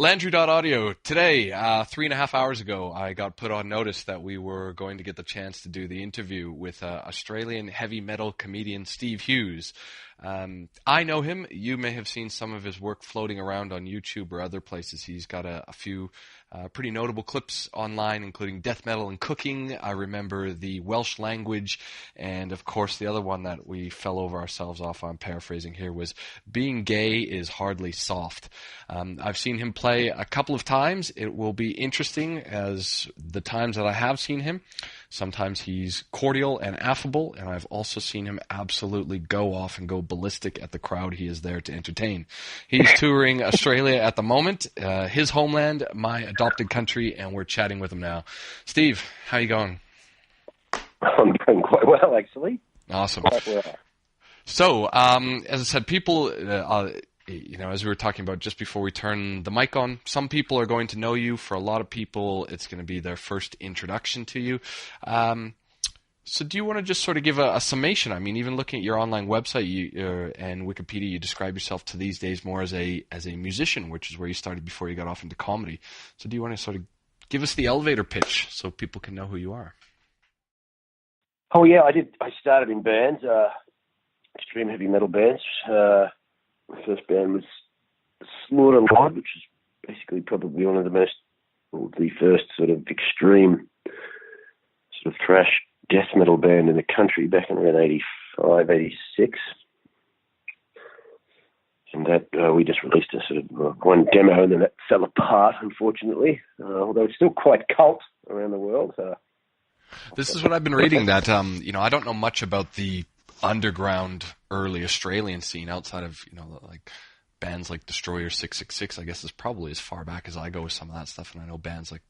Landry.Audio. Today, 3.5 hours ago, I got put on notice that we were going to get the chance to do the interview with Australian heavy metal comedian Steve Hughes. I know him. You may have seen some of his work floating around on YouTube or other places. He's got a few pretty notable clips online, including death metal and cooking. I remember the Welsh language, and of course the other one that we fell over ourselves off on, paraphrasing here, was being gay is hardly soft. I've seen him play a couple of times. It will be interesting as the times that I have seen him. Sometimes he's cordial and affable, and I've also seen him absolutely go off and go ballistic at the crowd he is there to entertain. He's touring Australia at the moment, his homeland, my adopted country, and we're chatting with him now. Steve, how you going? I'm doing quite well, actually. Awesome. Quite well. So, as I said, people... as we were talking about just before we turn the mic on, some people are going to know you. For a lot of people, it's going to be their first introduction to you. So do you want to just sort of give a summation? I mean, even looking at your online website and Wikipedia, you describe yourself to these days more as a musician, which is where you started before you got off into comedy. So do you want to sort of give us the elevator pitch so people can know who you are? Oh, yeah, I did. I started in bands, extreme heavy metal bands. My first band was Slaughter, which is basically probably one of the first sort of extreme sort of thrash death metal band in the country back in around 85, 86. And that we just released a sort of one demo, and then that fell apart, unfortunately, although it's still quite cult around the world. This is what I've been reading, that, I don't know much about the underground early Australian scene outside of, like bands like Destroyer 666, I guess is probably as far back as I go with some of that stuff. And I know bands like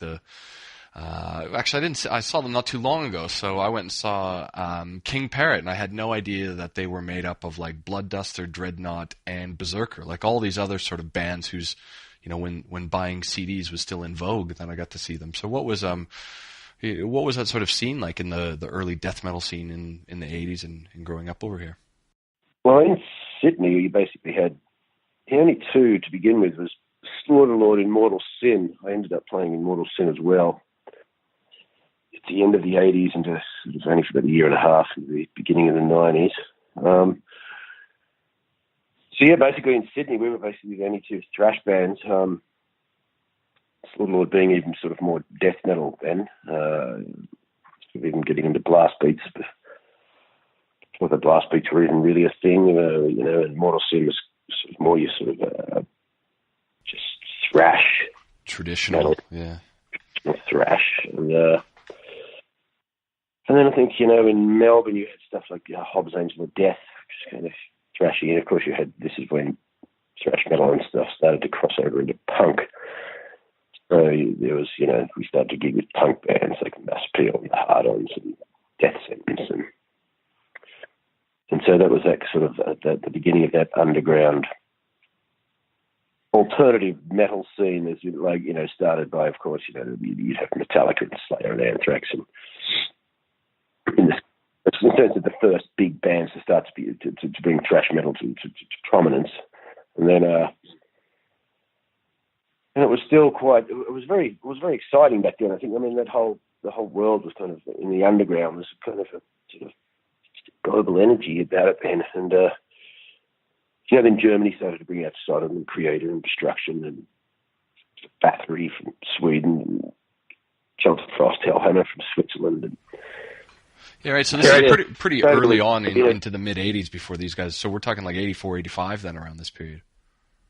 actually I saw them not too long ago. So I went and saw, King Parrot, and I had no idea that they were made up of like Bloodduster, Dreadnought, and Berserker, like all these other sort of bands whose, when buying CDs was still in vogue, then I got to see them. So what was that sort of scene like in the early death metal scene in the 80s and growing up over here? Well, in Sydney, you basically had the only two to begin with was Slaughterlord and Mortal Sin. I ended up playing in Mortal Sin as well at the end of the 80s and just only for about a year and a half in the beginning of the 90s. So yeah, basically in Sydney, we were basically the only two thrash bands. Slaughterlord being even sort of more death metal then, even getting into blast beats before the blast beats were even really a thing, and Mortal Sin was sort of more your sort of just thrash. Traditional, metal, yeah. Thrash. And then I think, in Melbourne you had stuff like Hobbs Angel of Death, which is kind of thrashy, and of course this is when thrash metal and stuff started to cross over into punk. So there was, we started to gig with punk bands like Mass Appeal and the Hard-Ons and Death Sentence. And so that was that sort of the beginning of that underground alternative metal scene, as started by, of course, you'd have Metallica and Slayer and Anthrax, and in terms of the first big bands to start to bring thrash metal to prominence, and then. And it was still it was very exciting back then. I think, the whole world was kind of in the underground. There's kind of a sort of global energy about it then. And, then Germany started to bring out Sodom and Creator and Destruction, and Bathory from Sweden, and Celtic Frost, Hellhammer from Switzerland. And, yeah, right. So this is pretty early on into the mid-'80s before these guys. So we're talking like 84, 85 then around this period.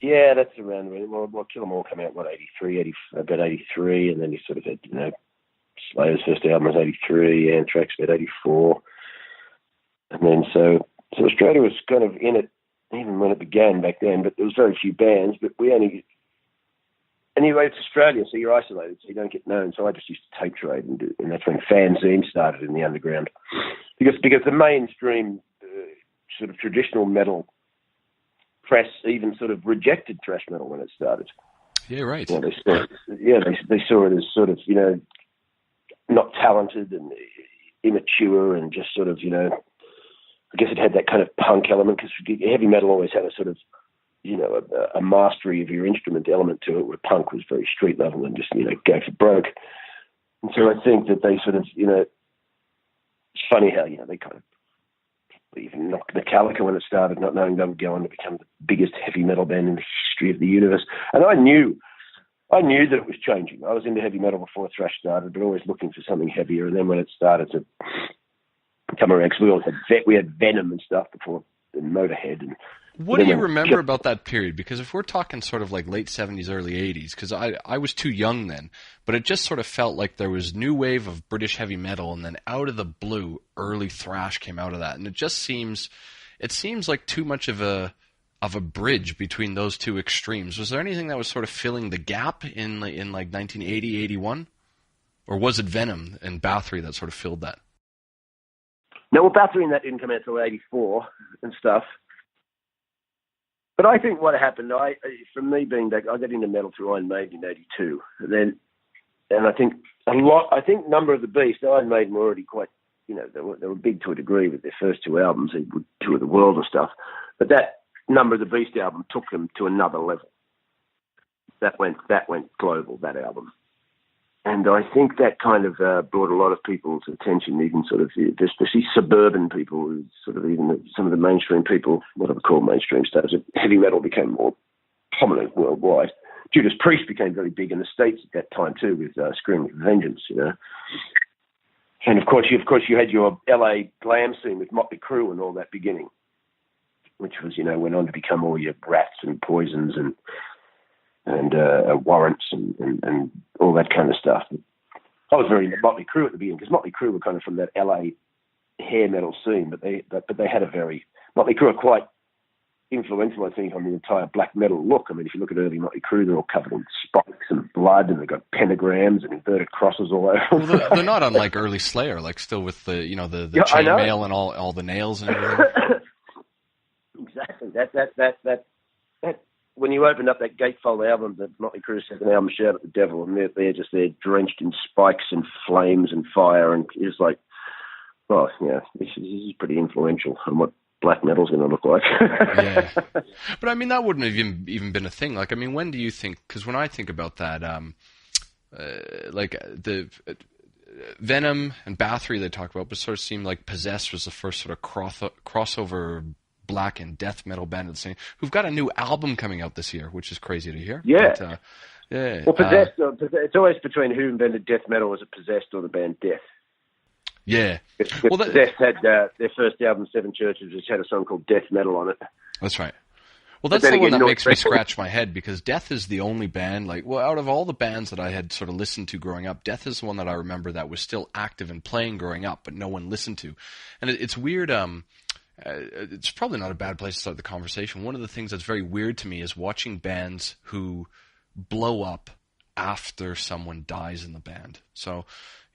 Yeah, that's around when Kill 'Em All came out, about 83, and then you sort of had, Slayer's first album was 83, Anthrax about 84. And then so Australia was kind of in it even when it began back then, but there was very few bands, but anyway, it's Australia, so you're isolated, so you don't get known. So I just used to tape trade, and that's when fanzines started in the underground. Because the mainstream sort of traditional metal press even sort of rejected thrash metal when it started. Yeah, right. They saw it as sort of, not talented and immature and just sort of, I guess it had that kind of punk element, because heavy metal always had a sort of a mastery of your instrument element to it, where punk was very street level and just, go for broke. And so I think that they sort of, it's funny how, they kind of even knocked Metallica when it started, not knowing they would go on to become the biggest heavy metal band in the history of the universe. And I knew that it was changing. I was into heavy metal before thrash started, but always looking for something heavier. And then when it started to come around, because we had Venom and stuff before, and Motorhead. And what do you remember about that period? Because if we're talking sort of like late 70s, early 80s, because I was too young then, but it just sort of felt like there was new wave of British heavy metal, and then out of the blue, early thrash came out of that. And it seems like too much of a bridge between those two extremes. Was there anything that was sort of filling the gap in like 1980, 81? Or was it Venom and Bathory that sort of filled that? No, well, Bathory and that didn't come out until 84 and stuff. But I think what happened, from me being back, I got into metal through Iron Maiden in 82. And I think Number of the Beast, Iron Maiden were already quite, they were big to a degree with their first two albums. They would tour the world and stuff. But that Number of the Beast album took them to another level. That went global, that album. And I think that kind of brought a lot of people's attention, even sort of, especially suburban people, sort of even some of the mainstream people, what I would call mainstream stars. Heavy metal became more prominent worldwide. Judas Priest became very big in the States at that time too, with Screaming for Vengeance, And of course you had your LA glam scene with Motley Crue and all that beginning, which was, went on to become all your Rats and Poisons and Warrants and all that kind of stuff. I was very into Motley Crue at the beginning, because Motley Crue were kind of from that LA hair metal scene, but they had Motley Crue are quite influential, I think, on the entire black metal look. I mean, if you look at early Motley Crue, they're all covered in spikes and blood, and they've got pentagrams and inverted crosses all over. Well, they're not unlike early Slayer, like still with the the chainmail and all the nails and everything. Exactly. That. When you opened up that Gatefold album, the Motley Crue second album, Shout at the Devil, and they're just there drenched in spikes and flames and fire, and it's like, well, this is pretty influential on what black metal's going to look like. Yeah, but I mean that wouldn't have even been a thing. Like, I mean, when do you think? Because when I think about that, like the Venom and Bathory they talk about, but sort of seemed like Possessed was the first sort of crossover black and death metal band at the same, who've got a new album coming out this year, which is crazy to hear. Yeah. But, yeah. Well, Possessed, it's always between who invented death metal, was it Possessed or the band Death? Yeah. Well, Possessed had their first album, Seven Churches, which had a song called Death Metal on it. That's right. Well, that's the one that makes me scratch my head, because Death is the only band, out of all the bands that I had sort of listened to growing up, Death is the one that I remember that was still active and playing growing up, but no one listened to. And it's weird, it's probably not a bad place to start the conversation. One of the things that's very weird to me is watching bands who blow up after someone dies in the band. So,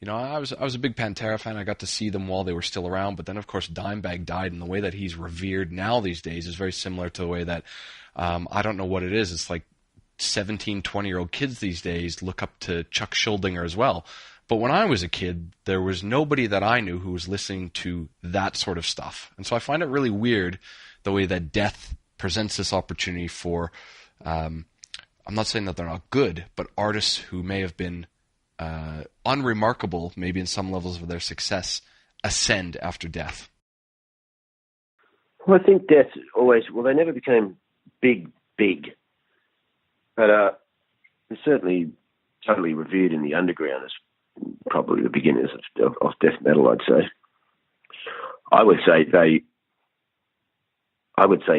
I was a big Pantera fan. I got to see them while they were still around, but then of course Dimebag died, and the way that he's revered now these days is very similar to the way that I don't know what it is. It's like 17, 20-year-old kids these days look up to Chuck Schuldiner as well. But when I was a kid, there was nobody that I knew who was listening to that sort of stuff. And so I find it really weird the way that Death presents this opportunity for, I'm not saying that they're not good, but artists who may have been unremarkable, maybe in some levels of their success, ascend after Death. Well, I think Death they never became big. But they're certainly totally revered in the underground as probably the beginners of death metal, I'd say. I would say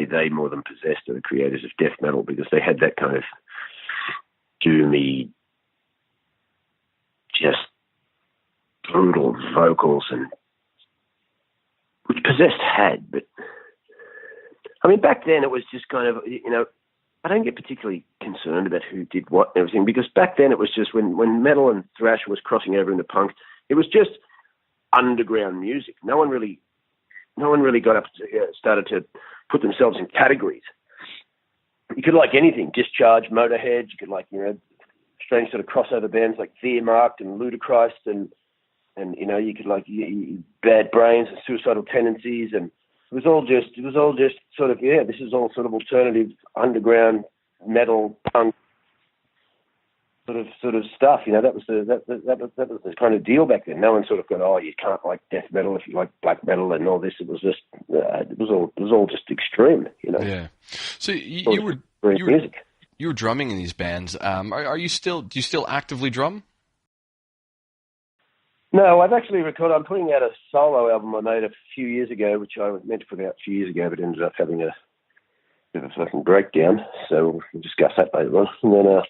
they more than Possessed are the creators of death metal, because they had that kind of doomy, just brutal vocals, and which Possessed had. But I mean, back then it was just kind of, I don't get particularly concerned about who did what and everything, because back then it was just when metal and thrash was crossing over into punk, it was just underground music. No one really got up started to put themselves in categories. You could like anything, Discharge, Motorhead. You could like strange sort of crossover bands like Wehrmacht and Ludacris, and you could like Bad Brains and Suicidal Tendencies, and It was all just sort of, this is all sort of alternative underground metal punk sort of stuff. That was the kind of deal back then. No one sort of got, you can't like death metal if you like black metal and all this. It was just it was all just extreme. Yeah. So you were drumming in these bands. Do you still actively drum? No, I've actually recorded. I'm putting out a solo album I made a few years ago, which I was meant to put out a few years ago, but ended up having a bit of a fucking breakdown. So we'll discuss that later on. And then,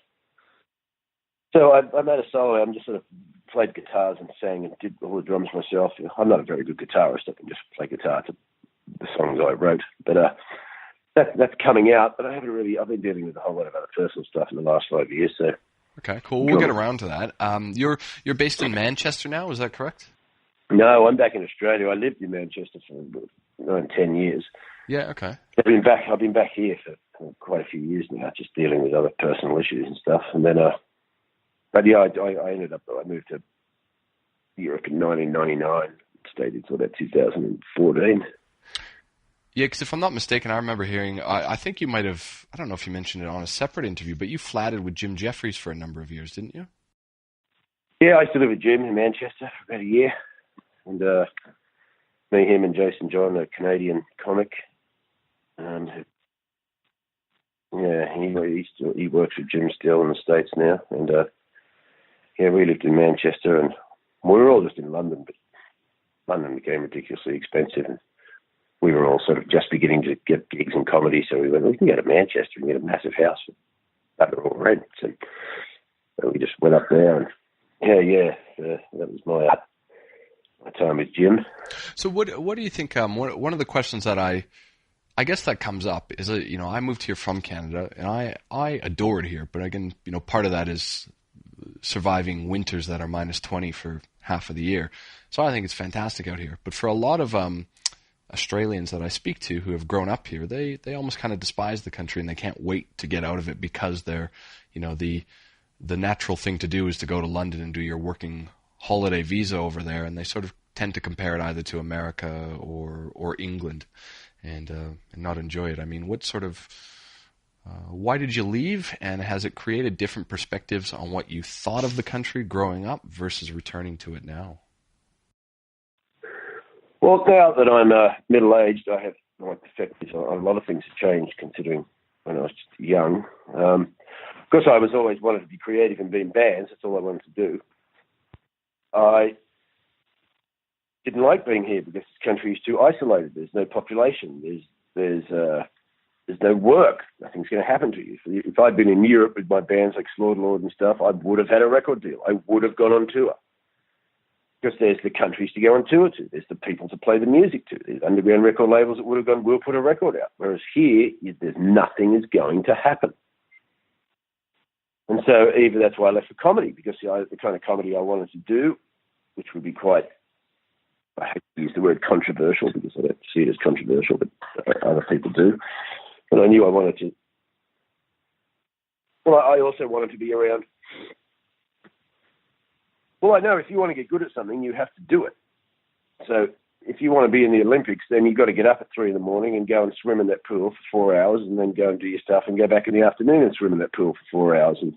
so I made a solo album, just sort of played guitars and sang and did all the drums myself. I'm not a very good guitarist. I can just play guitar to the songs I wrote, but that's coming out. But I've been dealing with a whole lot of other personal stuff in the last 5 years. So. Okay, cool. We'll get around to that. You're based in Manchester now, is that correct? No, I'm back in Australia. I lived in Manchester for 10 years. Yeah, okay. I've been back here for quite a few years now, just dealing with other personal issues and stuff. And then, I moved to Europe in 1999, stayed until about 2014. Yeah, because if I'm not mistaken, I remember hearing, I think you might have, I don't know if you mentioned it on a separate interview, but you flatted with Jim Jeffries for a number of years, didn't you? Yeah, I used to live with Jim in Manchester for about a year. And me, him and Jason John, a Canadian comic. He works with Jim still in the States now. And we lived in Manchester, and we were all just in London, but London became ridiculously expensive, and we were all sort of just beginning to get gigs in comedy, so we went, we can go to Manchester and get a massive house for under all rent. And so we just went up there, and that was my time with Jim. So what do you think? One of the questions that I guess that comes up is I moved here from Canada, and I adore it here, but again, part of that is surviving winters that are minus 20 for half of the year. So I think it's fantastic out here. But for a lot of Australians that I speak to who have grown up here, they almost kind of despise the country, and they can't wait to get out of it because they're, the natural thing to do is to go to London and do your working holiday visa over there, and they sort of tend to compare it either to America or England, and not enjoy it. I mean, what sort of why did you leave, and has it created different perspectives on what you thought of the country growing up versus returning to it now? Well, now that I'm middle-aged, I have like perspectives. A lot of things have changed considering when I was young. Because I was always wanted to be creative and be in bands. That's all I wanted to do. I didn't like being here because this country is too isolated. There's no population. There's no work. Nothing's going to happen to you. If I'd been in Europe with my bands like Slaughter Lord and stuff, I would have had a record deal. I would have gone on tour. Because there's the countries to go on tour to. There's the people to play the music to. There's underground record labels that would have gone, we'll put a record out. Whereas here, there's nothing is going to happen. And so even that's why I left for comedy, because the kind of comedy I wanted to do, which would be quite, I hate to use the word controversial because I don't see it as controversial, but other people do. But I knew I wanted to. Well, I also wanted to be around. Well, I know if you want to get good at something, you have to do it. So if you want to be in the Olympics, then you've got to get up at 3 a.m. and go and swim in that pool for 4 hours, and then go and do your stuff and go back in the afternoon and swim in that pool for 4 hours. And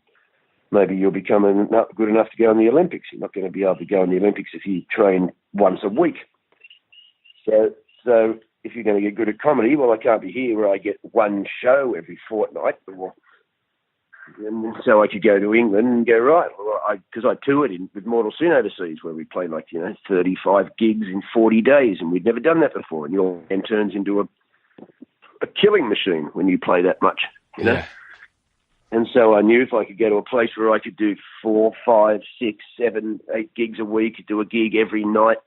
maybe you'll become not good enough to go in the Olympics. You're not going to be able to go in the Olympics if you train once a week. So if you're going to get good at comedy, well, I can't be here where I get one show every fortnight. And so I could go to England and go, right, because I toured with Mortal Sin overseas, where we played 35 gigs in 40 days, and we'd never done that before. And your band turns into a killing machine when you play that much, you know. Yeah. And so I knew if I could go to a place where I could do 4, 5, 6, 7, 8 gigs a week, do a gig every night,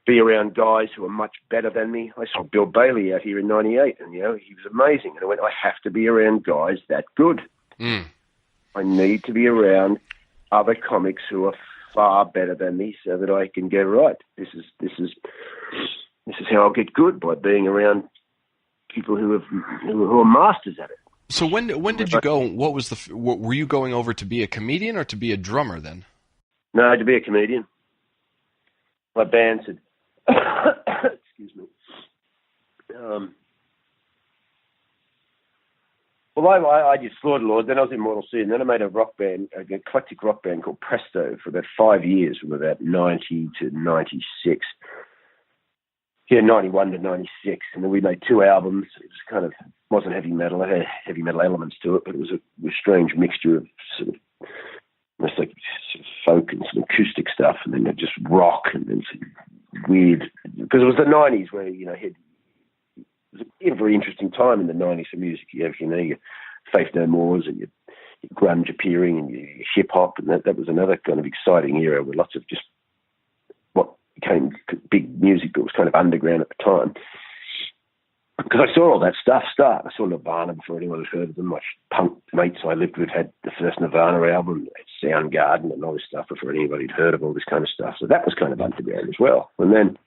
be around guys who are much better than me. I saw Bill Bailey out here in 98, and, he was amazing. And I went, I have to be around guys that good. Mm. I need to be around other comics who are far better than me, so that I can go, right, this is how I'll get good, by being around people who are masters at it. So when did you go? What was were you going over to be a comedian or to be a drummer then? No, to be a comedian. My band said, excuse me. Well, I did Slaughterlord, then I was in Mortal Sin, then I made a rock band, an eclectic rock band called Presto for about 5 years, from about 90 to 96. Yeah, 91 to 96. And then we made 2 albums. It was kind of, wasn't heavy metal. It had heavy metal elements to it, but it was a strange mixture of sort of, almost like sort of folk and some acoustic stuff, and then just rock, and then some weird, because it was the 90s where, you know, it was a very interesting time in the 90s for music. You have, you know, your Faith No Mores and your grunge appearing and your hip-hop, and that was another kind of exciting era with lots of just what became big music but was kind of underground at the time. Because I saw all that stuff start. I saw Nirvana before anyone had heard of them. My punk mates I lived with had the first Nirvana album, Soundgarden and all this stuff before anybody had heard of all this kind of stuff. So that was kind of underground as well. And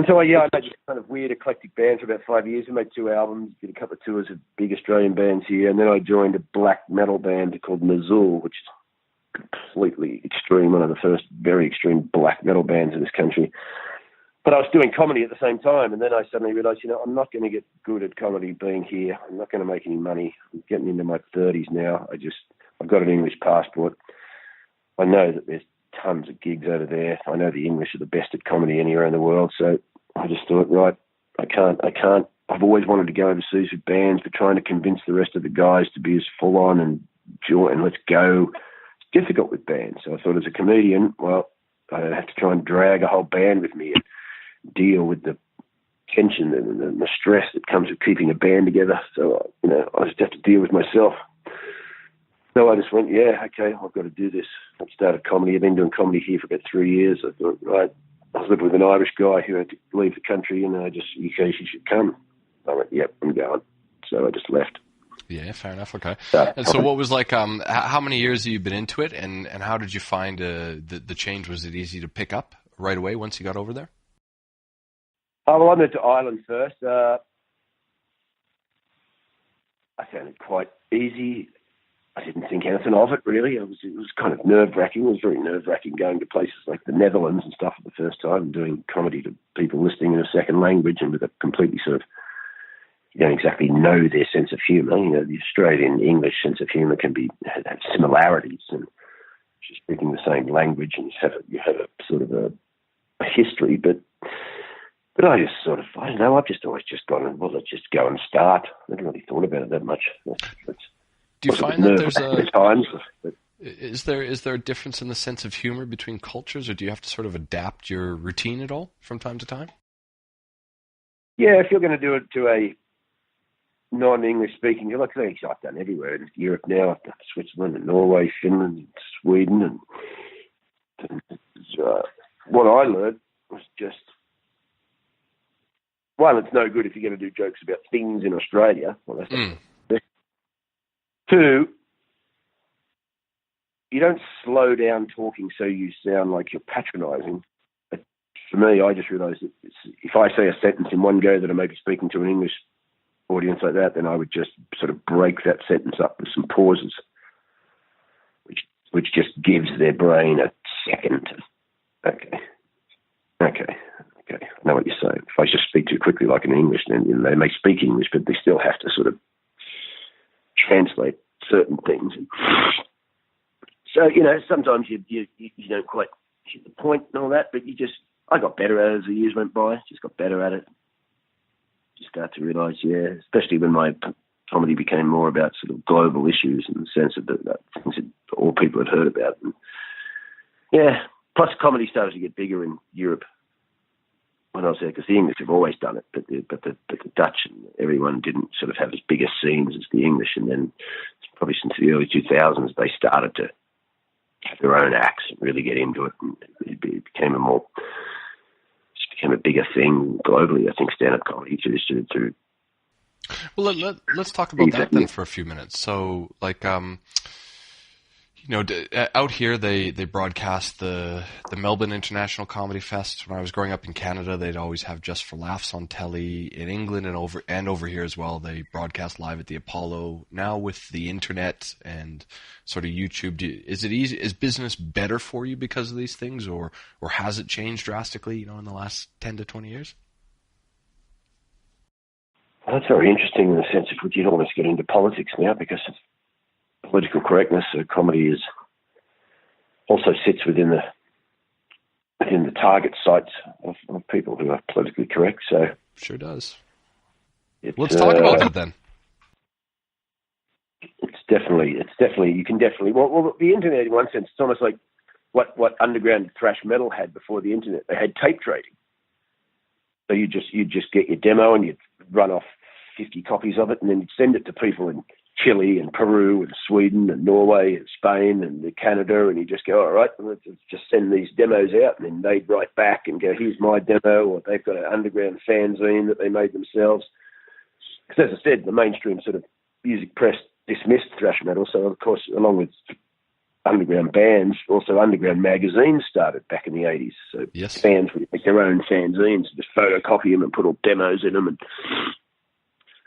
so, I made this kind of weird eclectic band for about 5 years. We made 2 albums, did a couple of tours of big Australian bands here, and then I joined a black metal band called Mazul, which is completely extreme, one of the first very extreme black metal bands in this country. But I was doing comedy at the same time, and then I suddenly realised, you know, I'm not going to get good at comedy being here. I'm not going to make any money. I'm getting into my 30s now. I've got an English passport. I know that there's tons of gigs over there. I know the English are the best at comedy anywhere in the world, so I just thought, right, I can't. I've always wanted to go overseas with bands, but trying to convince the rest of the guys to be as full on and let's go, it's difficult with bands. So I thought, as a comedian, well, I don't have to try and drag a whole band with me and deal with the tension and the stress that comes with keeping a band together. So, you know, I just have to deal with myself. So I just went, yeah, okay, I've got to do this. I started comedy. I've been doing comedy here for about 3 years. I thought, right, I was living with an Irish guy who had to leave the country, and he said, you should come. I went, yep, I'm going. So I just left. Yeah, fair enough. Okay. And so what was like, how many years have you been into it, and how did you find the change? Was it easy to pick up right away once you got over there? Oh, well, I moved to Ireland first. I found it quite easy. I didn't think anything of it, really. It was kind of nerve-wracking. It was very nerve-wracking going to places like the Netherlands and stuff for the first time, doing comedy to people listening in a second language and with a completely sort of, you don't exactly know their sense of humour. You know, the Australian English sense of humour can have similarities, and just speaking the same language, and you have a sort of a history, but I just sort of, I don't know, I've just always just gone, well, let's just go and start. I haven't really thought about it that much. Do you find that there's is there a difference in the sense of humor between cultures, or do you have to sort of adapt your routine at all from time to time? Yeah, if you're going to do it to a non-English speaking, like I've done everywhere in Europe now. I've done Switzerland and Norway, Finland, and Sweden, and what I learned was just, one, it's no good if you're going to do jokes about things in Australia. Well, that's not. Two, you don't slow down talking so you sound like you're patronising. But for me, I just realised that if I say a sentence in one go that I may be speaking to an English audience like that, then I would just sort of break that sentence up with some pauses, which just gives their brain a second to, okay, I know what you're saying. If I just speak too quickly like in English, then they may speak English, but they still have to sort of translate certain things. So, you know, sometimes you don't quite hit the point and all that, but I got better at it as the years went by. Just got better at it. Just start to realise, yeah, especially when my comedy became more about sort of global issues in the sense of that things that all people had heard about. And yeah, plus comedy started to get bigger in Europe when I was there, because the English have always done it, but the Dutch and everyone didn't sort of have as big a scenes as the English. And then probably since the early 2000s, they started to have their own acts and really get into it. And it became a bigger thing globally. I think stand-up comedy through. Well, let's talk about that then for a few minutes. So, like, you know, out here they broadcast the Melbourne International Comedy Fest. When I was growing up in Canada, they'd always have Just for Laughs on telly. In England and over here as well, they broadcast live at the Apollo. Now with the internet and sort of YouTube, is it easy? Is business better for you because of these things, or has it changed drastically? You know, in the last 10 to 20 years? Well, that's very interesting in the sense of you'd almost get into politics now because political correctness, comedy is also sits within the target sites of people who are politically correct. So sure does. Let's talk about that then. It's definitely you can definitely well the internet in one sense it's almost like what underground thrash metal had before the internet. They had tape trading. So you'd just get your demo and you'd run off 50 copies of it and then you'd send it to people in Chile and Peru and Sweden and Norway and Spain and Canada, and you just go, all right, let's just send these demos out, and then they'd write back and go, here's my demo, or they've got an underground fanzine that they made themselves. Because as I said, the mainstream sort of music press dismissed thrash metal, so of course, along with underground bands, also underground magazines started back in the 80s. So yes. Fans would make their own fanzines, just photocopy them and put all demos in them. And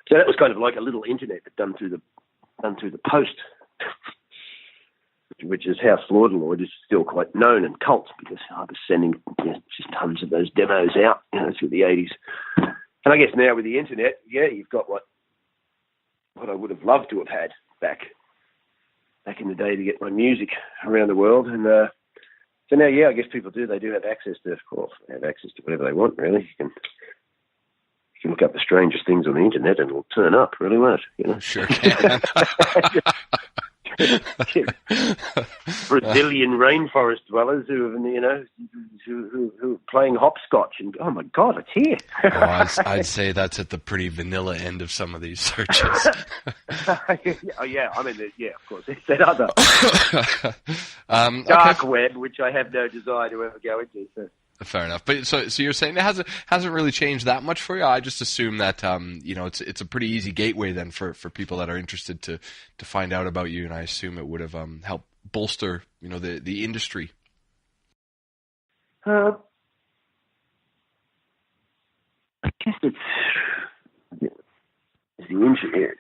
so that was kind of like a little internet but done through the post, which is how Slaughterlord is still quite known and cult, because I was sending just tons of those demos out through the 80s. And I guess now with the internet, you've got what I would have loved to have had back in the day to get my music around the world. And so now, I guess people do. They do have access to whatever they want, really. You can look up the strangest things on the internet and it'll turn up, really, won't it? Sure can. Brazilian rainforest dwellers who are playing hopscotch, and oh my God, it's here. I'd say that's at the pretty vanilla end of some of these searches. Of course, it's that other dark web, which I have no desire to ever go into. So. Fair enough. But so you're saying it hasn't really changed that much for you? I just assume that it's a pretty easy gateway then for people that are interested to find out about you, and I assume it would have helped bolster the industry. I guess it's the industry.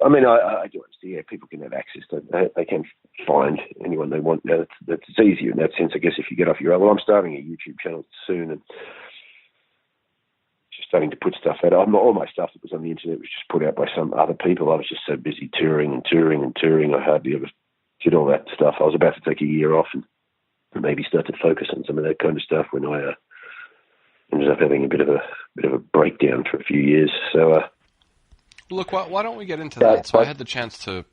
I mean, I do understand. People can have access to. They can find anyone they want. Now, that's easier in that sense, I guess. If you get off your own, I'm starting a YouTube channel soon, and just starting to put stuff out. All my stuff that was on the internet was just put out by some other people. I was just so busy touring. I hardly ever did all that stuff. I was about to take a year off and maybe start to focus on some of that kind of stuff when I ended up having a bit of a breakdown for a few years. So. Look, why don't we get into that? So I had the chance to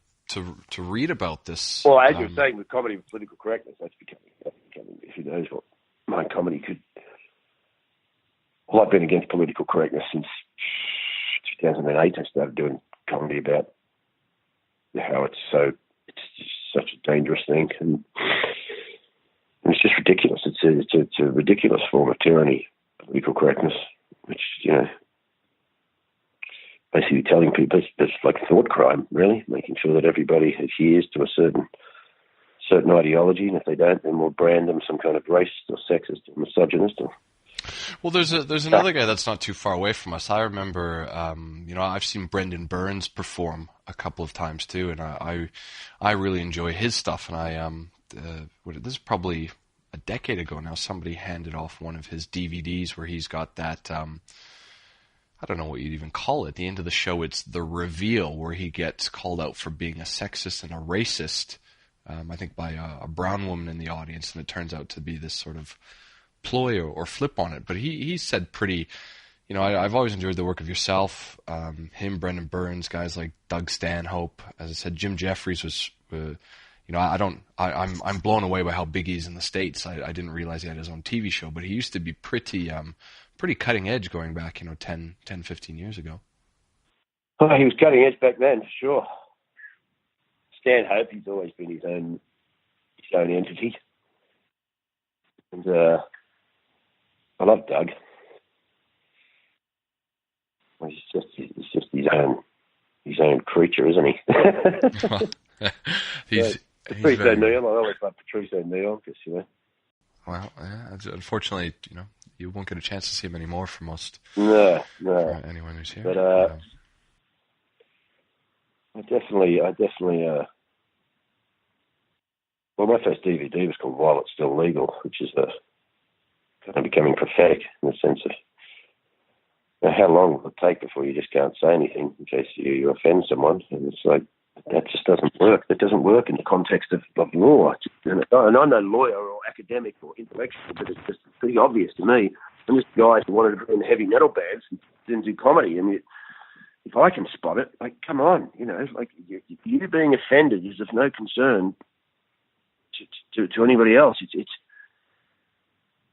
read about this. Well, as you're saying, with comedy with political correctness, that's becoming, who knows what my comedy could. Well, I've been against political correctness since 2008. I started doing comedy about how it's just such a dangerous thing, and it's just ridiculous. It's a ridiculous form of tyranny, political correctness, which basically telling people it's like thought crime, really, making sure that everybody adheres to a certain ideology, and if they don't, then we'll brand them some kind of racist or sexist or misogynist. Well, there's another guy that's not too far away from us. I remember, I've seen Brendan Burns perform a couple of times too, and I really enjoy his stuff. And this is probably a decade ago now. Somebody handed off one of his DVDs where he's got that. I don't know what you'd even call it. At the end of the show, it's the reveal where he gets called out for being a sexist and a racist, I think by a brown woman in the audience, and it turns out to be this sort of ploy or flip on it. But he said pretty, I've always enjoyed the work of yourself, him, Brendan Burns, guys like Doug Stanhope. As I said, Jim Jeffries was, I'm blown away by how big he is in the States. I didn't realize he had his own TV show, but he used to be pretty cutting edge going back, 10, 15 years ago. Oh, he was cutting edge back then, for sure. Stanhope, he's always been his own entity. And I love Doug. He's just his own creature, isn't he? Patrice O'Neill, I always love Patrice O'Neill, because, Well, unfortunately, you won't get a chance to see him anymore for most. No. For anyone who's here. But I definitely. Well, my first DVD was called While It's Still Legal, which is kind of becoming prophetic in the sense of Now, how long will it take before you just can't say anything in case you offend someone? And it's like, that just doesn't work. That doesn't work in the context of law. And I'm no lawyer or academic or intellectual, but it's just pretty obvious to me. I'm just a guy who wanted to be in heavy metal bands and didn't do comedy. And if I can spot it, like, come on, like you being offended is of no concern to anybody else. It's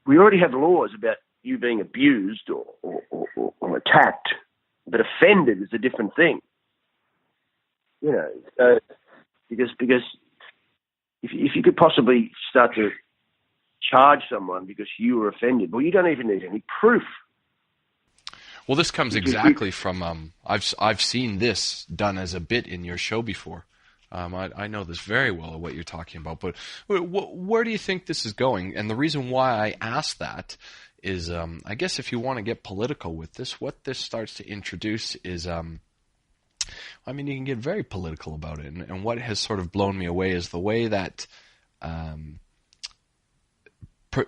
we already have laws about you being abused or attacked, but offended is a different thing. So because if you could possibly start to charge someone because you were offended, well, you don't even need any proof. Well, this comes exactly from I've seen this done as a bit in your show before. I know this very well, what you're talking about. But where do you think this is going? And the reason why I ask that is, I guess if you want to get political with this, what this starts to introduce is, you can get very political about it. And what has sort of blown me away is the way that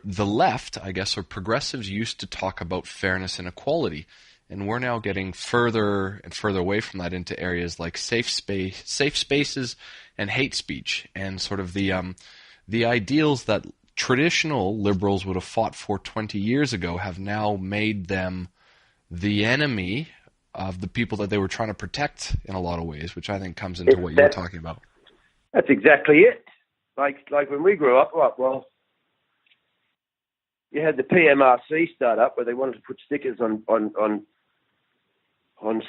the left, I guess, or progressives used to talk about fairness and equality. And we're now getting further and further away from that into areas like safe spaces and hate speech, and sort of the ideals that traditional liberals would have fought for 20 years ago have now made them the enemy of the people that they were trying to protect in a lot of ways, which I think comes into what you're talking about. That's exactly it. Like when we grew up, well, you had the PMRC start up where they wanted to put stickers on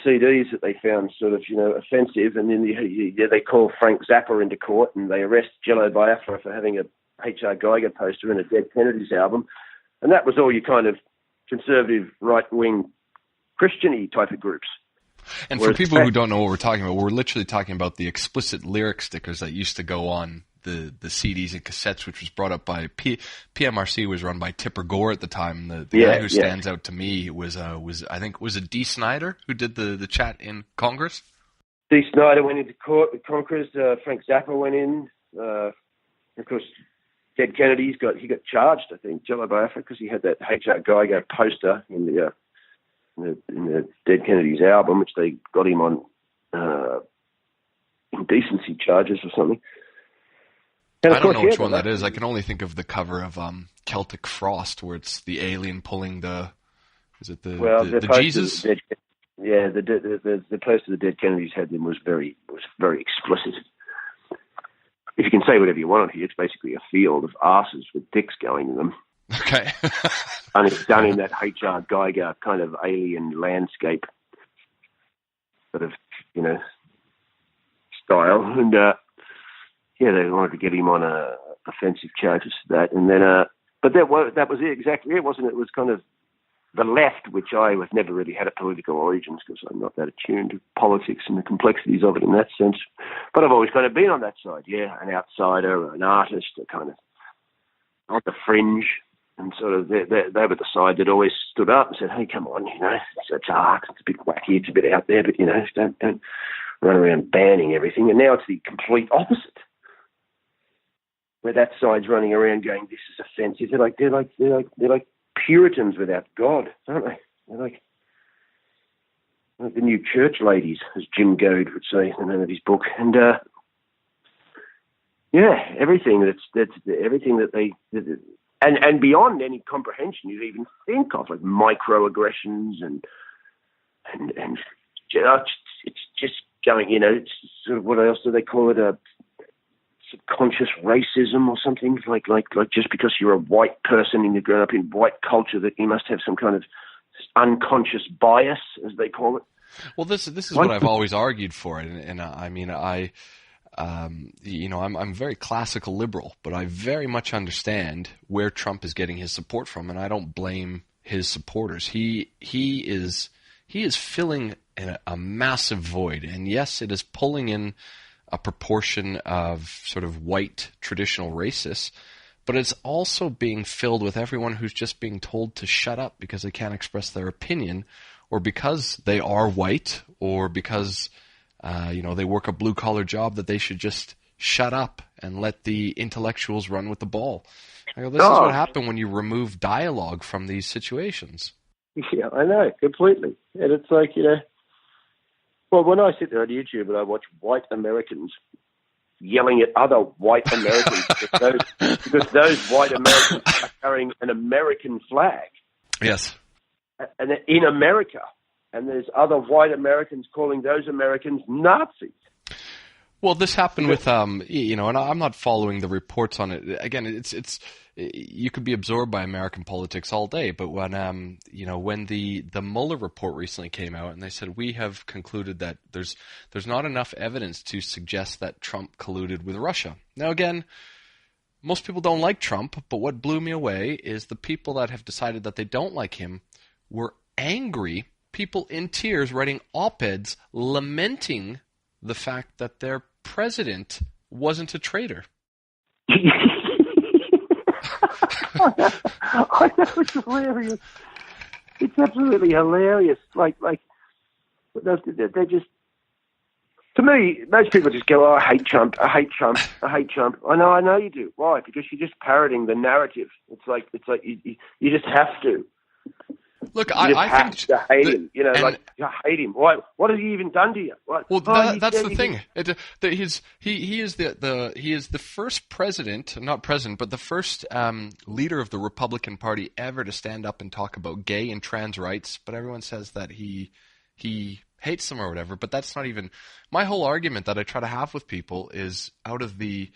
CDs that they found sort of, offensive, and then they call Frank Zappa into court and they arrest Jello Biafra for having a H.R. Geiger poster in a Dead Kennedys album. And that was all your kind of conservative, right-wing, Christian-y type of groups. And for people who don't know what we're talking about, we're literally talking about the explicit lyric stickers that used to go on the CDs and cassettes, which was brought up by PMRC, was run by Tipper Gore at the time. The guy who stands out to me was it Dee Snider who did the chat in Congress? Dee Snider went into court with Congress. Frank Zappa went in. Of course, Dead Kennedys got charged, I think, Jello Biafra, because he had that H.R. Geiger poster in the Dead Kennedys album, which they got him on indecency charges or something. I don't know which one that is. I can only think of the cover of Celtic Frost, where it's the alien pulling the Jesus? The poster the Dead Kennedys had them was very explicit. If you can say whatever you want on here, it's basically a field of arses with dicks going in them. Okay. And it's done in that H.R. Geiger kind of alien landscape sort of, style. And, they wanted to get him on offensive charges for that. And then, but that was it, exactly it, wasn't it? It was kind of the left, which I have never really had a political origins because I'm not that attuned to politics and the complexities of it in that sense. But I've always kind of been on that side, an outsider, an artist, a kind of on the fringe. And sort of they were the side that always stood up and said, hey, come on, it's dark, it's a bit wacky, it's a bit out there, but, don't run around banning everything. And now it's the complete opposite, where that side's running around going, this is offensive. They're like Puritans without God, aren't they? They're like the new church ladies, as Jim Goad would say in the name of his book. And, everything everything that they... And beyond any comprehension you even think of, like microaggressions and it's just going, it's sort of, what else do they call it? Subconscious racism or something, like just because you're a white person and you're grown up in white culture that you must have some kind of unconscious bias, as they call it. Well, this is what I've always argued for, and I'm very classical liberal, but I very much understand where Trump is getting his support from, and I don't blame his supporters. He is filling a massive void, and yes, it is pulling in a proportion of sort of white traditional racists, but it's also being filled with everyone who's just being told to shut up because they can't express their opinion, or because they are white, or because they work a blue-collar job, that they should just shut up and let the intellectuals run with the ball. This is what happened when you remove dialogue from these situations. Yeah, I know, completely. And it's like, well, when I sit there on YouTube and I watch white Americans yelling at other white Americans because those white Americans are carrying an American flag. Yes. And they're in America. And there's other white Americans calling those Americans Nazis. Well, this happened with, and I'm not following the reports on it. Again, it's you could be absorbed by American politics all day, but when the Mueller report recently came out and they said, we have concluded that there's not enough evidence to suggest that Trump colluded with Russia. Now, again, most people don't like Trump, but what blew me away is the people that have decided that they don't like him were angry, people in tears writing op-eds lamenting the fact that their president wasn't a traitor. I know, it's hilarious. It's absolutely hilarious. Like they just, to me, most people just go, "Oh, I hate Trump. I hate Trump. I hate Trump." I know you do. Why? Because you're just parroting the narrative. It's like you just have to. Look, I think to hate him. You hate him. Why? What has he even done to you? What? Well, that's the thing. He is the first president, not president, but the first leader of the Republican Party ever to stand up and talk about gay and trans rights. But everyone says that he hates them or whatever. But that's not even my whole argument that I try to have with people is out of the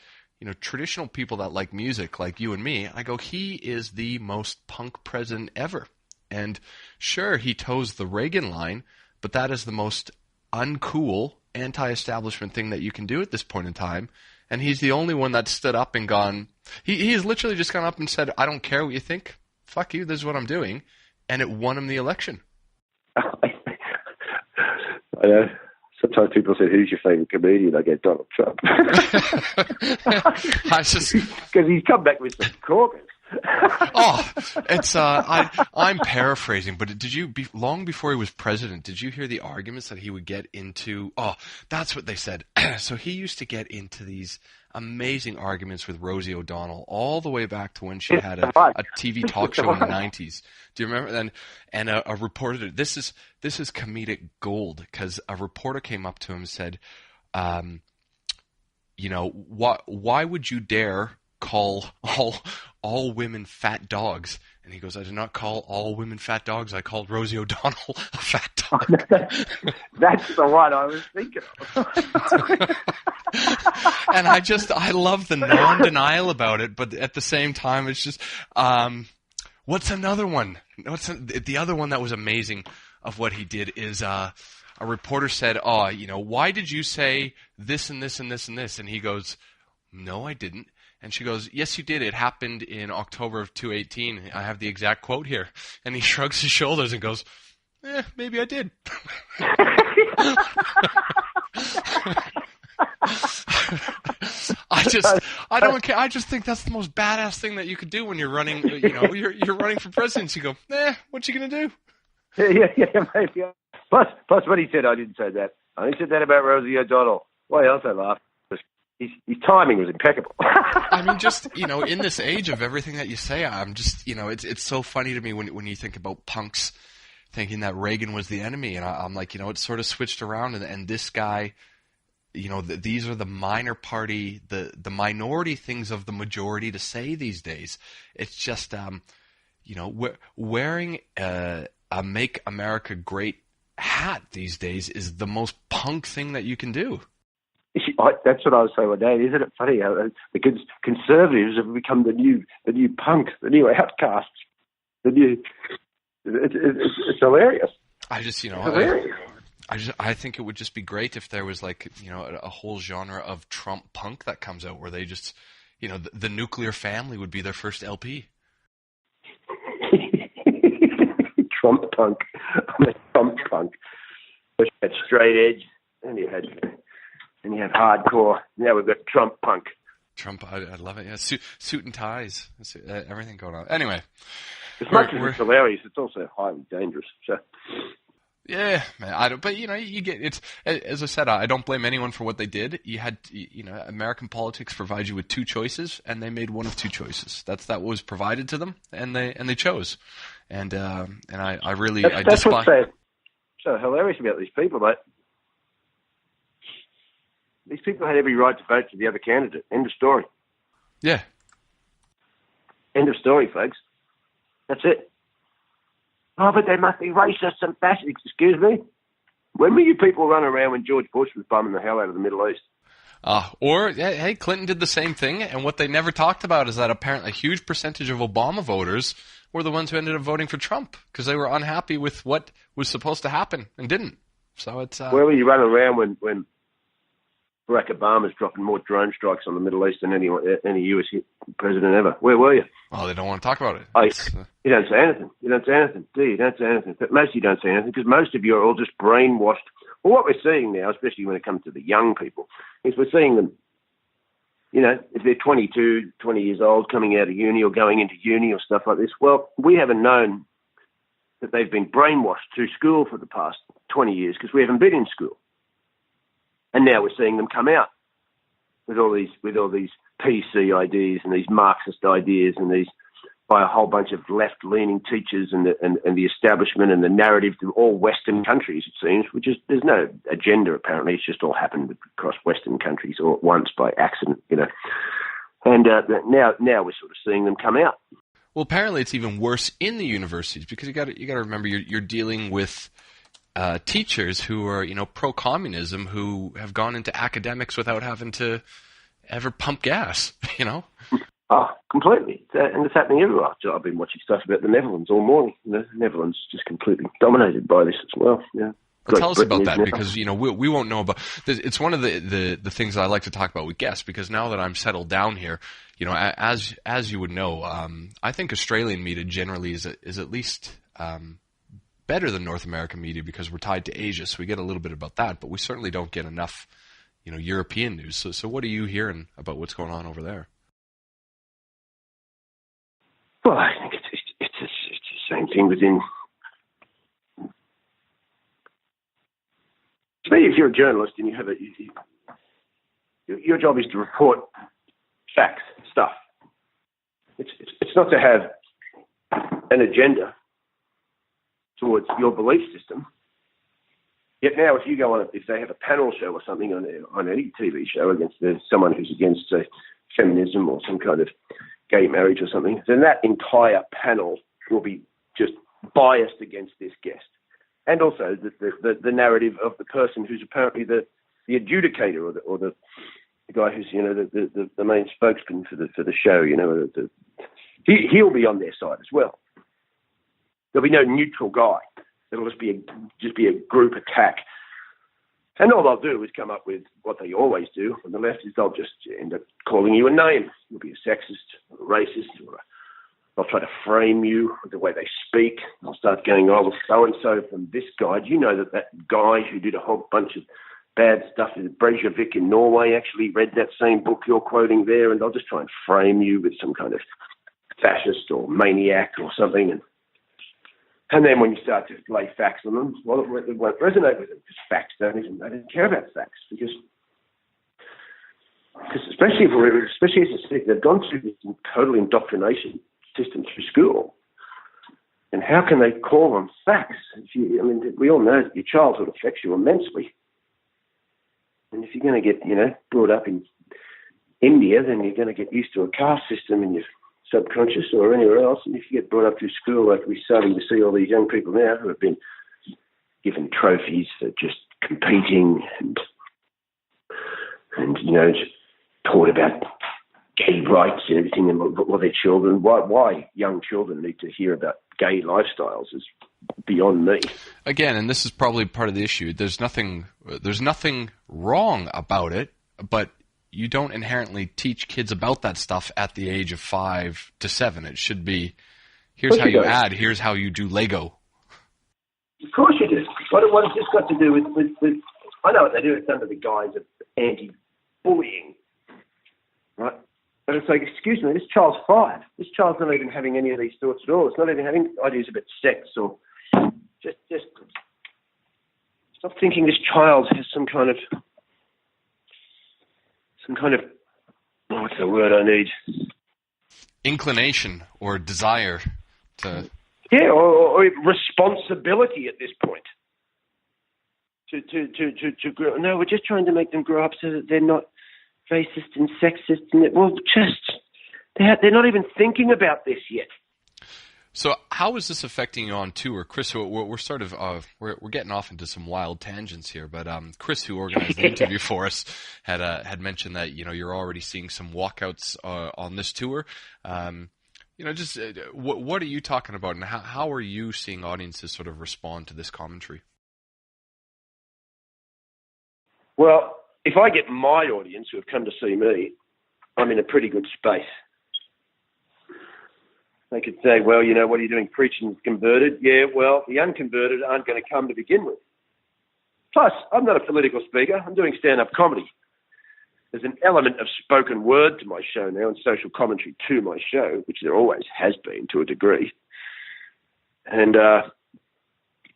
traditional people that like music, like you and me. I go, he is the most punk president ever. And sure, he toes the Reagan line, but that is the most uncool, anti-establishment thing that you can do at this point in time. And he's the only one that stood up and gone, he has literally just gone up and said, I don't care what you think. Fuck you, this is what I'm doing. And it won him the election. I know. Sometimes people say, who's your favorite comedian? I get Donald Trump. Because he's come back with some corkers. It's I'm paraphrasing, but did you long before he was president, did you hear the arguments that he would get into? Oh, that's what they said. So he used to get into these amazing arguments with Rosie O'Donnell all the way back to when she had a TV talk show in the 90s. Do you remember? And a reporter, this is comedic gold, because a reporter came up to him and said, why would you dare call all women fat dogs? And he goes, I did not call all women fat dogs. I called Rosie O'Donnell a fat dog. That's the one I was thinking of. And I love the non-denial about it, but at the same time, it's just, what's another one? The other one that was amazing of what he did is, a reporter said, why did you say this and this and this and this? And he goes, no, I didn't. And she goes, yes, you did. It happened in October of 2018. I have the exact quote here. And he shrugs his shoulders and goes, maybe I did. I don't care. I just think that's the most badass thing that you could do when you're running, you're running for president. You go, what you going to do? Yeah, maybe. Plus what he said, I didn't say that. I only said that about Rosie O'Donnell. Why else I laughed? His timing was impeccable. I mean, just, in this age of everything that you say, I'm just, it's so funny to me when you think about punks thinking that Reagan was the enemy. And I'm like, it's sort of switched around. And this guy, these are the minor party, the minority things of the majority to say these days. It's just, wearing a Make America Great hat these days is the most punk thing that you can do. That's what I was saying one day. Isn't it funny how the conservatives have become the new punk, the new outcasts, it's hilarious. I just, I think it would just be great if there was like, a whole genre of Trump punk that comes out where they just, the nuclear family would be their first LP. Trump punk. Trump punk. You had straight edge, and you had hardcore. Now we've got Trump punk. Trump, I love it. Yeah, suit and ties, everything going on. Anyway, as much as it's hilarious, it's also highly dangerous. So. Yeah, man. But you get it's. As I said, I don't blame anyone for what they did. You had, American politics provides you with two choices, and they made one of two choices. That was provided to them, and they chose. I really That's despise. what's so hilarious about these people, mate. These people had every right to vote for the other candidate. End of story. Yeah. End of story, folks. That's it. Oh, but they must be racist and fascist. Excuse me? When were you people running around when George Bush was bumming the hell out of the Middle East? Or, hey, Clinton did the same thing, and what they never talked about is that apparently a huge percentage of Obama voters were the ones who ended up voting for Trump because they were unhappy with what was supposed to happen and didn't. So it's... Where were you running around when Barack Obama's dropping more drone strikes on the Middle East than any US president ever? Where were you? Well, they don't want to talk about it. You don't say anything. You don't say anything, do you? You don't say anything. But most of you don't say anything because most of you are all just brainwashed. Well, what we're seeing now, especially when it comes to the young people, is we're seeing them, if they're 22, 20 years old, coming out of uni or going into uni or stuff like this, well, we haven't known that they've been brainwashed through school for the past 20 years because we haven't been in school. And now we're seeing them come out with all these PC ideas and these Marxist ideas and these by a whole bunch of left-leaning teachers and the establishment and the narrative to all Western countries, it seems, which is there's no agenda apparently. It's just all happened across Western countries all at once by accident, And now we're sort of seeing them come out. Well, apparently it's even worse in the universities because you got to remember you're dealing with teachers who are pro-communism who have gone into academics without having to ever pump gas, Oh, completely. And it's happening everywhere. I've been watching stuff about the Netherlands all morning. The Netherlands just completely dominated by this as well. Yeah. Well, tell us about that because we won't know about. It's one of the things that I like to talk about with guests because now that I'm settled down here, as you would know, I think Australian media generally is at least better than North American media because we're tied to Asia, so we get a little bit about that, but we certainly don't get enough, European news. So what are you hearing about what's going on over there? Well, I think it's the same thing within. To me, if you're a journalist and you have your job is to report facts, stuff. It's not to have an agenda towards your belief system. Yet now, if you go on, if they have a panel show or something on any TV show against someone who's against feminism or some kind of gay marriage or something, then that entire panel will be just biased against this guest. And also the narrative of the person who's apparently the adjudicator or the guy who's the main spokesman for the show. He'll be on their side as well. There'll be no neutral guy. It'll just be a group attack. And all they'll do is come up with what they always do on the left is they'll just end up calling you a name. You'll be a sexist or a racist or they'll try to frame you with the way they speak. They'll start going, oh, well, so-and-so from this guy. Do you know that guy who did a whole bunch of bad stuff in Breivik in Norway actually read that same book you're quoting there? And they'll just try and frame you with some kind of fascist or maniac or something. And then when you start to lay facts on them, well, it won't resonate with them because facts they don't care about facts because especially if they've gone through this total indoctrination system through school, and how can they call on facts? We all know that your childhood affects you immensely, and if you're going to get brought up in India, then you're going to get used to a caste system in your subconscious or anywhere else. And if you get brought up through school, like we're starting to see all these young people now who have been given trophies for just competing and taught about gay rights and everything, and what their children, why young children need to hear about gay lifestyles is beyond me. Again, and this is probably part of the issue. There's nothing wrong about it, but you don't inherently teach kids about that stuff at the age of 5 to 7. It should be, here's how you add, here's how you do Lego. Of course you do. What has this got to do with I know what they do. It's under the guise of anti-bullying, right? But it's like, excuse me, this child's 5. This child's not even having any of these thoughts at all. It's not even having ideas about sex or just stop thinking this child has some kind of what's the word I need? Inclination or desire to Yeah, or responsibility at this point. To grow. No, we're just trying to make them grow up so that they're not racist and sexist. And they're not even thinking about this yet. So how is this affecting you on tour, Chris? We're sort of we're getting off into some wild tangents here, but Chris, who organized the interview for us, had mentioned that you're already seeing some walkouts on this tour. Just what are you talking about, and how are you seeing audiences sort of respond to this commentary? Well, if I get my audience who have come to see me, I'm in a pretty good space. They could say, well, what are you doing, preaching converted? Yeah, well, the unconverted aren't going to come to begin with. Plus, I'm not a political speaker. I'm doing stand-up comedy. There's an element of spoken word to my show now and social commentary to my show, which there always has been to a degree. And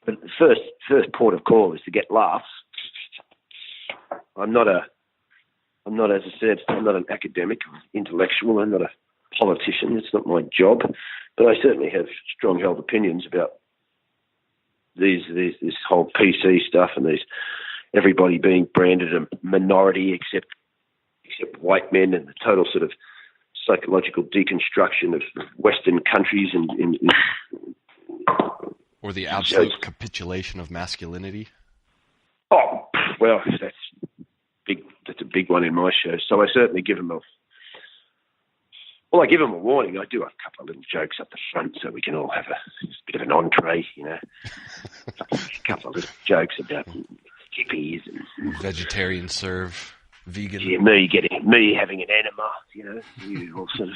but the first port of call is to get laughs. I'm not, as I said, I'm not an academic or intellectual. I'm not a politician. It's not my job, but I certainly have strong held opinions about this whole PC stuff and everybody being branded a minority except white men, and the total sort of psychological deconstruction of Western countries or the absolute capitulation of masculinity. Oh well, that's big. That's a big one in my show. So I certainly give them I give them a warning. I do a couple of little jokes up the front so we can all have a bit of an entree, a couple of little jokes about hippies and vegetarian serve, vegan. Yeah, me having an enema, you all sort of.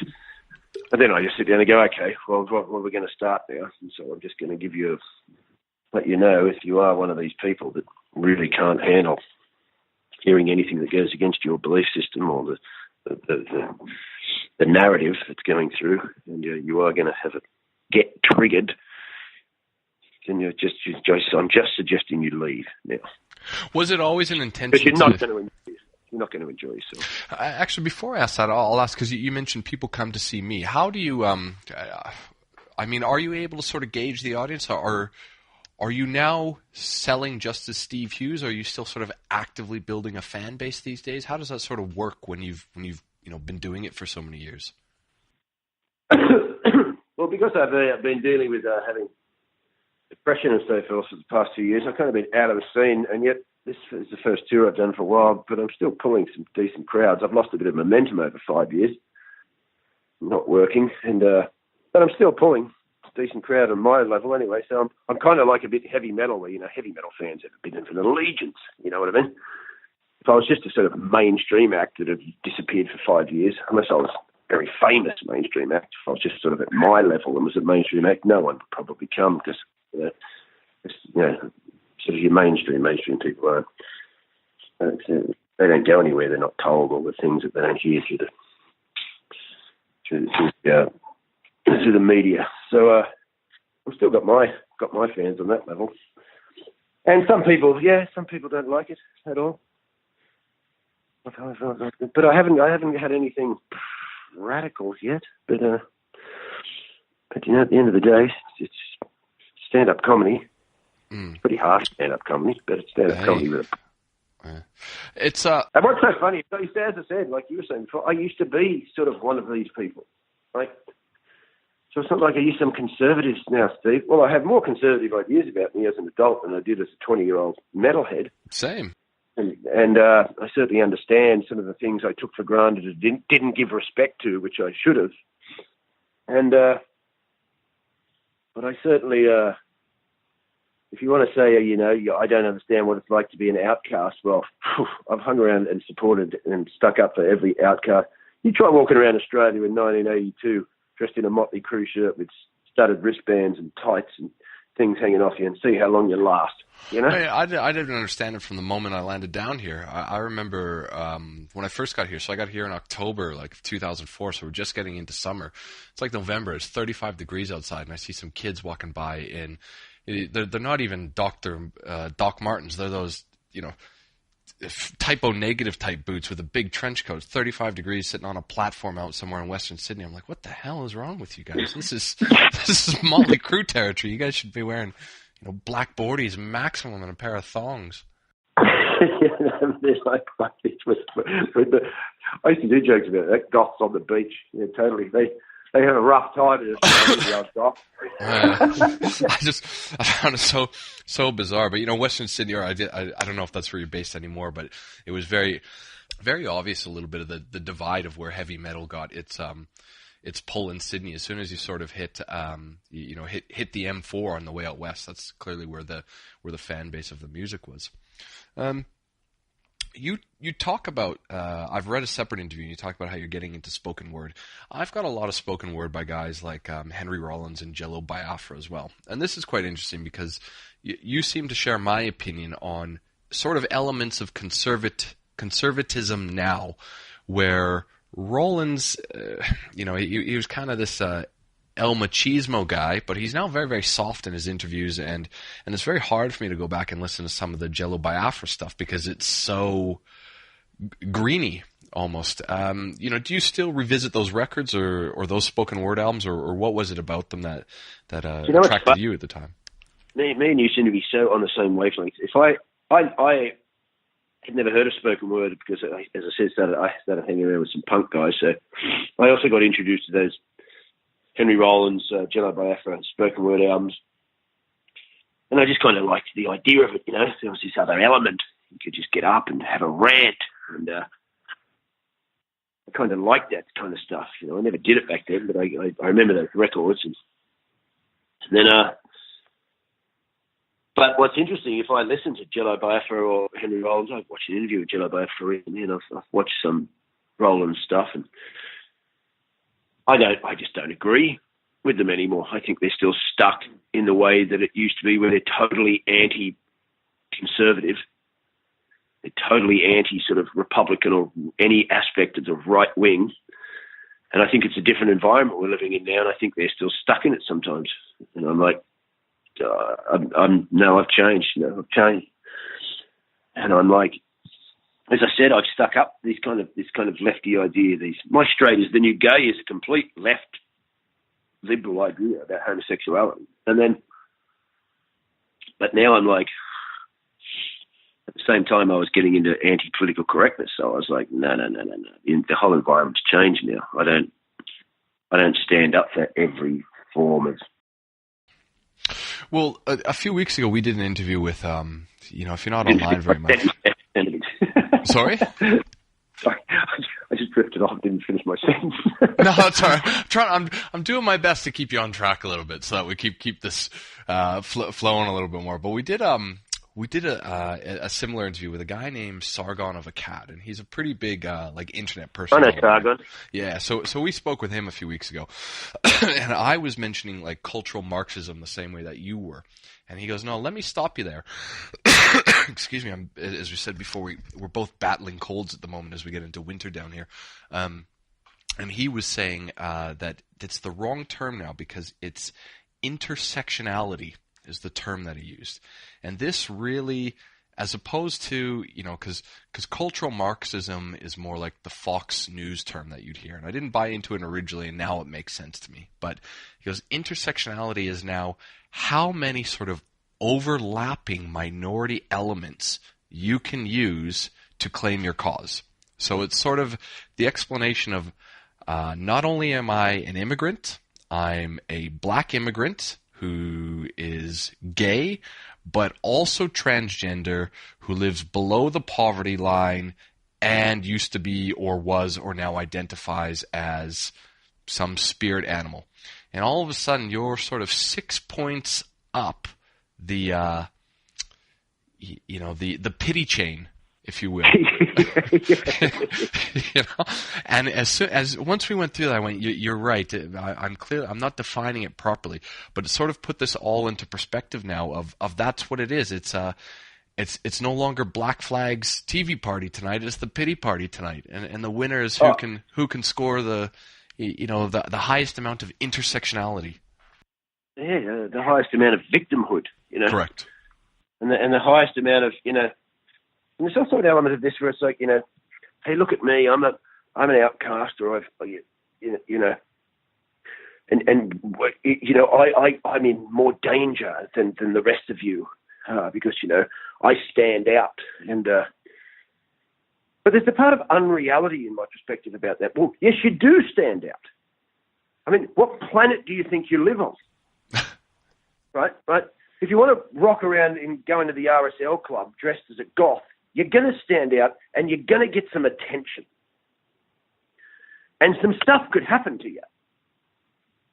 And then I just sit down and go, okay, well, what are we going to start now? And so I'm just going to let you know if you are one of these people that really can't handle hearing anything that goes against your belief system or the narrative that's going through, and you are going to have it get triggered, then I'm just suggesting you leave now. Was it always an intention? Because you're not going to enjoy yourself. Actually, before I ask that, I'll ask, because you mentioned people come to see me. How do you? Are you able to sort of gauge the audience, or are you now selling just as Steve Hughes? Or are you still sort of actively building a fan base these days? How does that sort of work when you've been doing it for so many years? Well, because I've been dealing with having depression and so forth for the past 2 years, I've kind of been out of the scene, and yet this is the first tour I've done for a while, but I'm still pulling some decent crowds. I've lost a bit of momentum over 5 years, not working, but I'm still pulling a decent crowd on my level anyway, so I'm kind of like a bit heavy metal, where, heavy metal fans have a bit of an allegiance, you know what I mean? If I was just a sort of mainstream act that had disappeared for 5 years, unless I was a very famous mainstream act, if I was just sort of at my level and was a mainstream act, no one would probably come, because, sort of your mainstream people aren't. They don't go anywhere. They're not told all the things that they don't hear through the media. So I've still got my fans on that level. And some people don't like it at all. But I haven't had anything radical yet. But at the end of the day, it's stand-up comedy. It's pretty harsh stand-up comedy, but it's stand-up comedy with a... It's And what's so funny, as I said, like you were saying before, I used to be sort of one of these people. So it's not like I use some conservatives now, Steve. Well, I have more conservative ideas about me as an adult than I did as a 20-year-old metalhead. Same. And I certainly understand some of the things I took for granted and didn't give respect to, which I should have. And but I certainly... if you want to say, I don't understand what it's like to be an outcast, well, I've hung around and supported and stuck up for every outcast. You try walking around Australia in 1982 dressed in a Motley Crue shirt with studded wristbands and tights and things hanging off you and see how long you last, I didn't understand it from the moment I landed down here. I remember when I first got here. So I got here in October, 2004, so we're just getting into summer. It's like November. It's 35 degrees outside, and I see some kids walking by in... They're not even Doc Martens. They're those, typo negative type boots with a big trench coat, 35 degrees, sitting on a platform out somewhere in Western Sydney. I'm like, what the hell is wrong with you guys? This is Motley Crue territory. You guys should be wearing, black boardies maximum and a pair of thongs. There's like this I used to do jokes about that. Goths on the beach. Yeah, totally. They have a rough time in Australia. I found it so bizarre. But Western Sydney, or I don't know if that's where you're based anymore, but it was very, very obvious a little bit of the divide of where heavy metal got its pull in Sydney. As soon as you sort of hit hit the M4 on the way out west, that's clearly where the fan base of the music was. You talk about, I've read a separate interview, and you talk about how you're getting into spoken word. I've got a lot of spoken word by guys like Henry Rollins and Jello Biafra as well. And this is quite interesting because you seem to share my opinion on sort of elements of conservatism now, where Rollins, he was kind of this El Machismo guy, but he's now very, very soft in his interviews, and it's very hard for me to go back and listen to some of the Jello Biafra stuff because it's so greeny almost. Do you still revisit those records or those spoken word albums, or what was it about them that attracted you at the time? Me and you seem to be so on the same wavelength. If I had never heard of spoken word because, as I said, I started hanging around with some punk guys, so I also got introduced to those Henry Rollins, Jello Biafra, spoken word albums. And I just kind of liked the idea of it, there was this other element. You could just get up and have a rant. And I kind of liked that kind of stuff. I never did it back then, but I remember those records. And then, but what's interesting, if I listen to Jello Biafra or Henry Rollins, I've watched an interview with Jello Biafra, and I've watched some Rollins stuff, and I just don't agree with them anymore. I think they're still stuck in the way that it used to be, where they're totally anti-conservative. They're totally anti sort of Republican or any aspect of the right wing. And I think it's a different environment we're living in now, and I think they're still stuck in it sometimes. And I'm like, I've changed. I've changed. And I'm like, as I said, I've stuck up this kind of lefty idea. My straight is the new gay is a complete left liberal idea about homosexuality. But now I'm like, at the same time I was getting into anti-political correctness. So I was like, no. The whole environment's changed now. I don't stand up for every form of. Well, a few weeks ago we did an interview with, if you're not online very much. Sorry? Sorry, I just drifted off. Didn't finish my sentence. No, that's all right. I'm doing my best to keep you on track a little bit so that we keep this flowing a little bit more. But we did a similar interview with a guy named Sargon of Akkad, and he's a pretty big internet person. I know Sargon. Yeah, so we spoke with him a few weeks ago, and I was mentioning cultural Marxism the same way that you were, and he goes, "No, let me stop you there." Excuse me. As we said before, we're both battling colds at the moment as we get into winter down here, and he was saying that it's the wrong term now because it's intersectionality is the term that he used. And this really, as opposed to, because cultural Marxism is more like the Fox News term that you'd hear. And I didn't buy into it originally, and now it makes sense to me. But he goes, intersectionality is now how many sort of overlapping minority elements you can use to claim your cause. So it's sort of the explanation of not only am I an immigrant, I'm a black immigrant who is gay, but also transgender, who lives below the poverty line and used to be or was or now identifies as some spirit animal. And all of a sudden, you're sort of 6 points up the pity chain, if you will. And as once we went through that, I went, you're right. I'm not defining it properly, but it sort of put this all into perspective now of that's what it is. It's no longer Black Flag's TV party tonight. It's the pity party tonight, and the winner is who can score the highest amount of intersectionality. Yeah, the highest amount of victimhood. Correct. And the highest amount of And there's also an element of this where it's like, hey, look at me, I'm an outcast, or I'm in more danger than the rest of you because I stand out. And but there's a part of unreality in my perspective about that. Well, yes, you do stand out. I mean, what planet do you think you live on? Right. If you want to rock around and go into the RSL club dressed as a goth, you're going to stand out and you're going to get some attention. And some stuff could happen to you.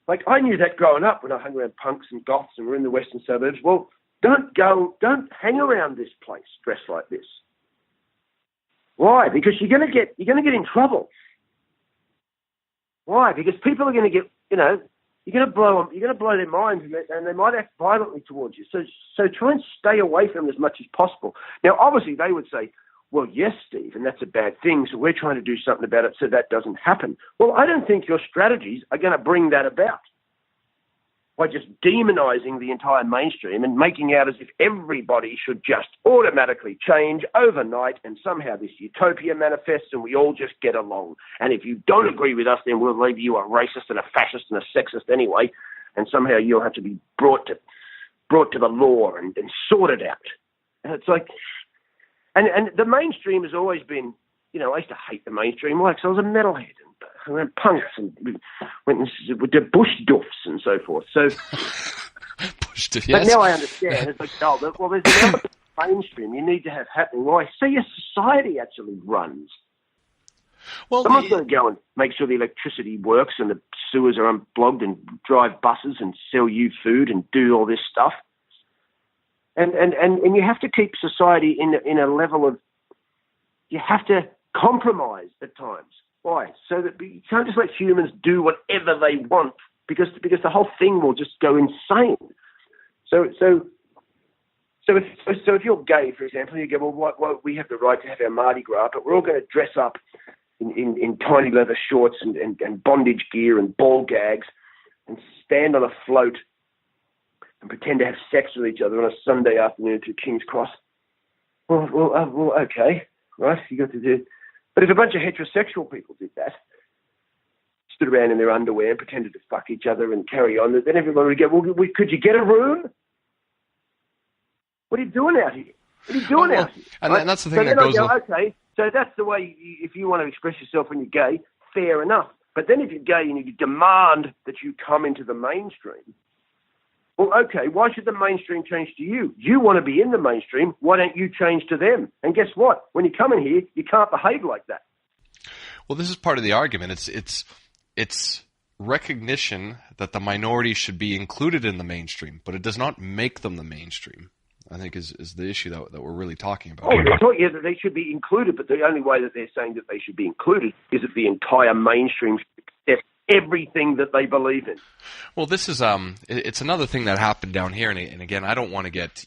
Like, I knew that growing up when I hung around punks and goths and we're in the western suburbs. Well, don't hang around this place dressed like this. Why? Because you're going to get in trouble. Why? Because people are going to get, you're going to blow their minds, and they might act violently towards you. So try and stay away from them as much as possible. Now, obviously, they would say, well, yes, Steve, and that's a bad thing, so we're trying to do something about it so that doesn't happen. Well, I don't think your strategies are going to bring that about by just demonizing the entire mainstream and making out as if everybody should just automatically change overnight and somehow this utopia manifests and we all just get along. And if you don't agree with us, then we'll leave you a racist and a fascist and a sexist anyway, and somehow you'll have to be brought to the law and sorted out. And it's like... And the mainstream has always been, I used to hate the mainstream, like, so I was a metalhead and around punks and went with the bush doofs and so forth. So, bush doof, yes. But now I understand. It's like, well, there's an element of mainstream you need to have happening. Why? So your society actually runs. Well, someone's going to go and make sure the electricity works and the sewers are unplugged and drive buses and sell you food and do all this stuff. And you have to keep society in a level of, you have to compromise at times. Why? So that you can't just let humans do whatever they want because the whole thing will just go insane. So if you're gay, for example, you go, well, we have the right to have our Mardi Gras, but we're all going to dress up in tiny leather shorts and bondage gear and ball gags and stand on a float and pretend to have sex with each other on a Sunday afternoon to King's Cross. Well, okay, right? You got to do. But if a bunch of heterosexual people did that, stood around in their underwear and pretended to fuck each other and carry on, then everybody would go, well, could you get a room? What are you doing out here? What are you doing out here? And that's the thing that goes on. Okay, so that's the way, if you want to express yourself when you're gay, fair enough. But then if you're gay and you demand that you come into the mainstream, well, okay, why should the mainstream change to you? You want to be in the mainstream. Why don't you change to them? And guess what? When you come in here, you can't behave like that. Well, this is part of the argument. It's recognition that the minority should be included in the mainstream, but it does not make them the mainstream, I think is the issue that we're really talking about. Oh, they taught you that they should be included, but the only way that they're saying that they should be included is if the entire mainstream accepts everything that they believe in. Well, this is it's another thing that happened down here, and again, I don't want to get,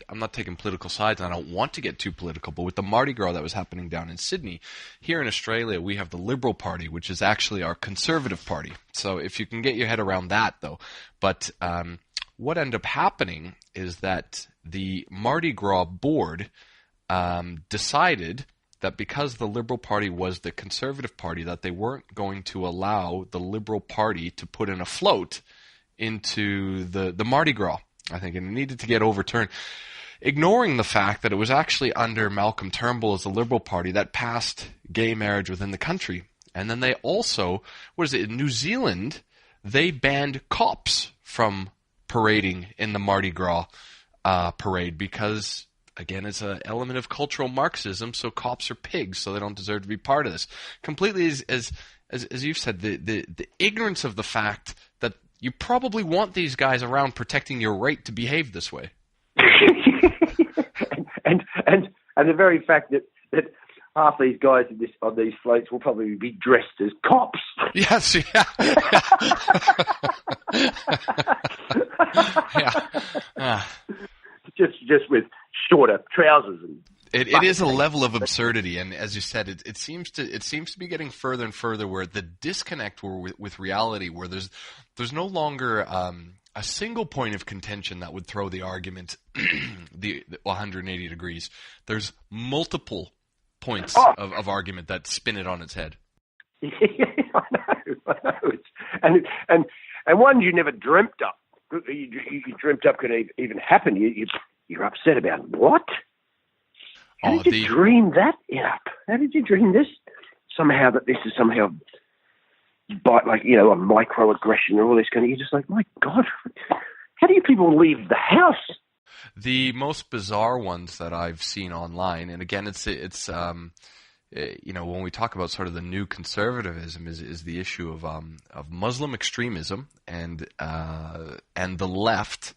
I'm not taking political sides, and I don't want to get too political, but with the Mardi Gras that was happening down in Sydney, here in Australia, we have the Liberal Party, which is actually our Conservative Party. So if you can get your head around that, though. But what ended up happening is that the Mardi Gras board decided that because the Liberal Party was the Conservative Party, that they weren't going to allow the Liberal Party to put in a float into the Mardi Gras, I think, and it needed to get overturned, ignoring the fact that it was actually under Malcolm Turnbull as the Liberal Party that passed gay marriage within the country. And then they also, in New Zealand, they banned cops from parading in the Mardi Gras parade because, again, it's an element of cultural Marxism, so cops are pigs, so they don't deserve to be part of this. Completely, as you've said, the ignorance of the fact that you probably want these guys around protecting your right to behave this way. and the very fact that half these guys on these floats will probably be dressed as cops. Yes, yeah. Yeah. Just with shorter trousers and it is a level of absurdity, and as you said, it seems to be getting further and further where the disconnect with reality, where there's no longer a single point of contention that would throw the argument the 180 degrees. There's multiple points of argument that spin it on its head. Yeah, I know. And ones you never dreamt up. You dreamt up could even happen. You're upset about what? How did you dream that up? How did you dream this? Somehow that this is somehow like, you know, a microaggression or all this kind of. You're just like, my God, how do you people leave the house? The most bizarre ones that I've seen online, and again, it's you know, when we talk about sort of the new conservatism, is the issue of Muslim extremism and the left,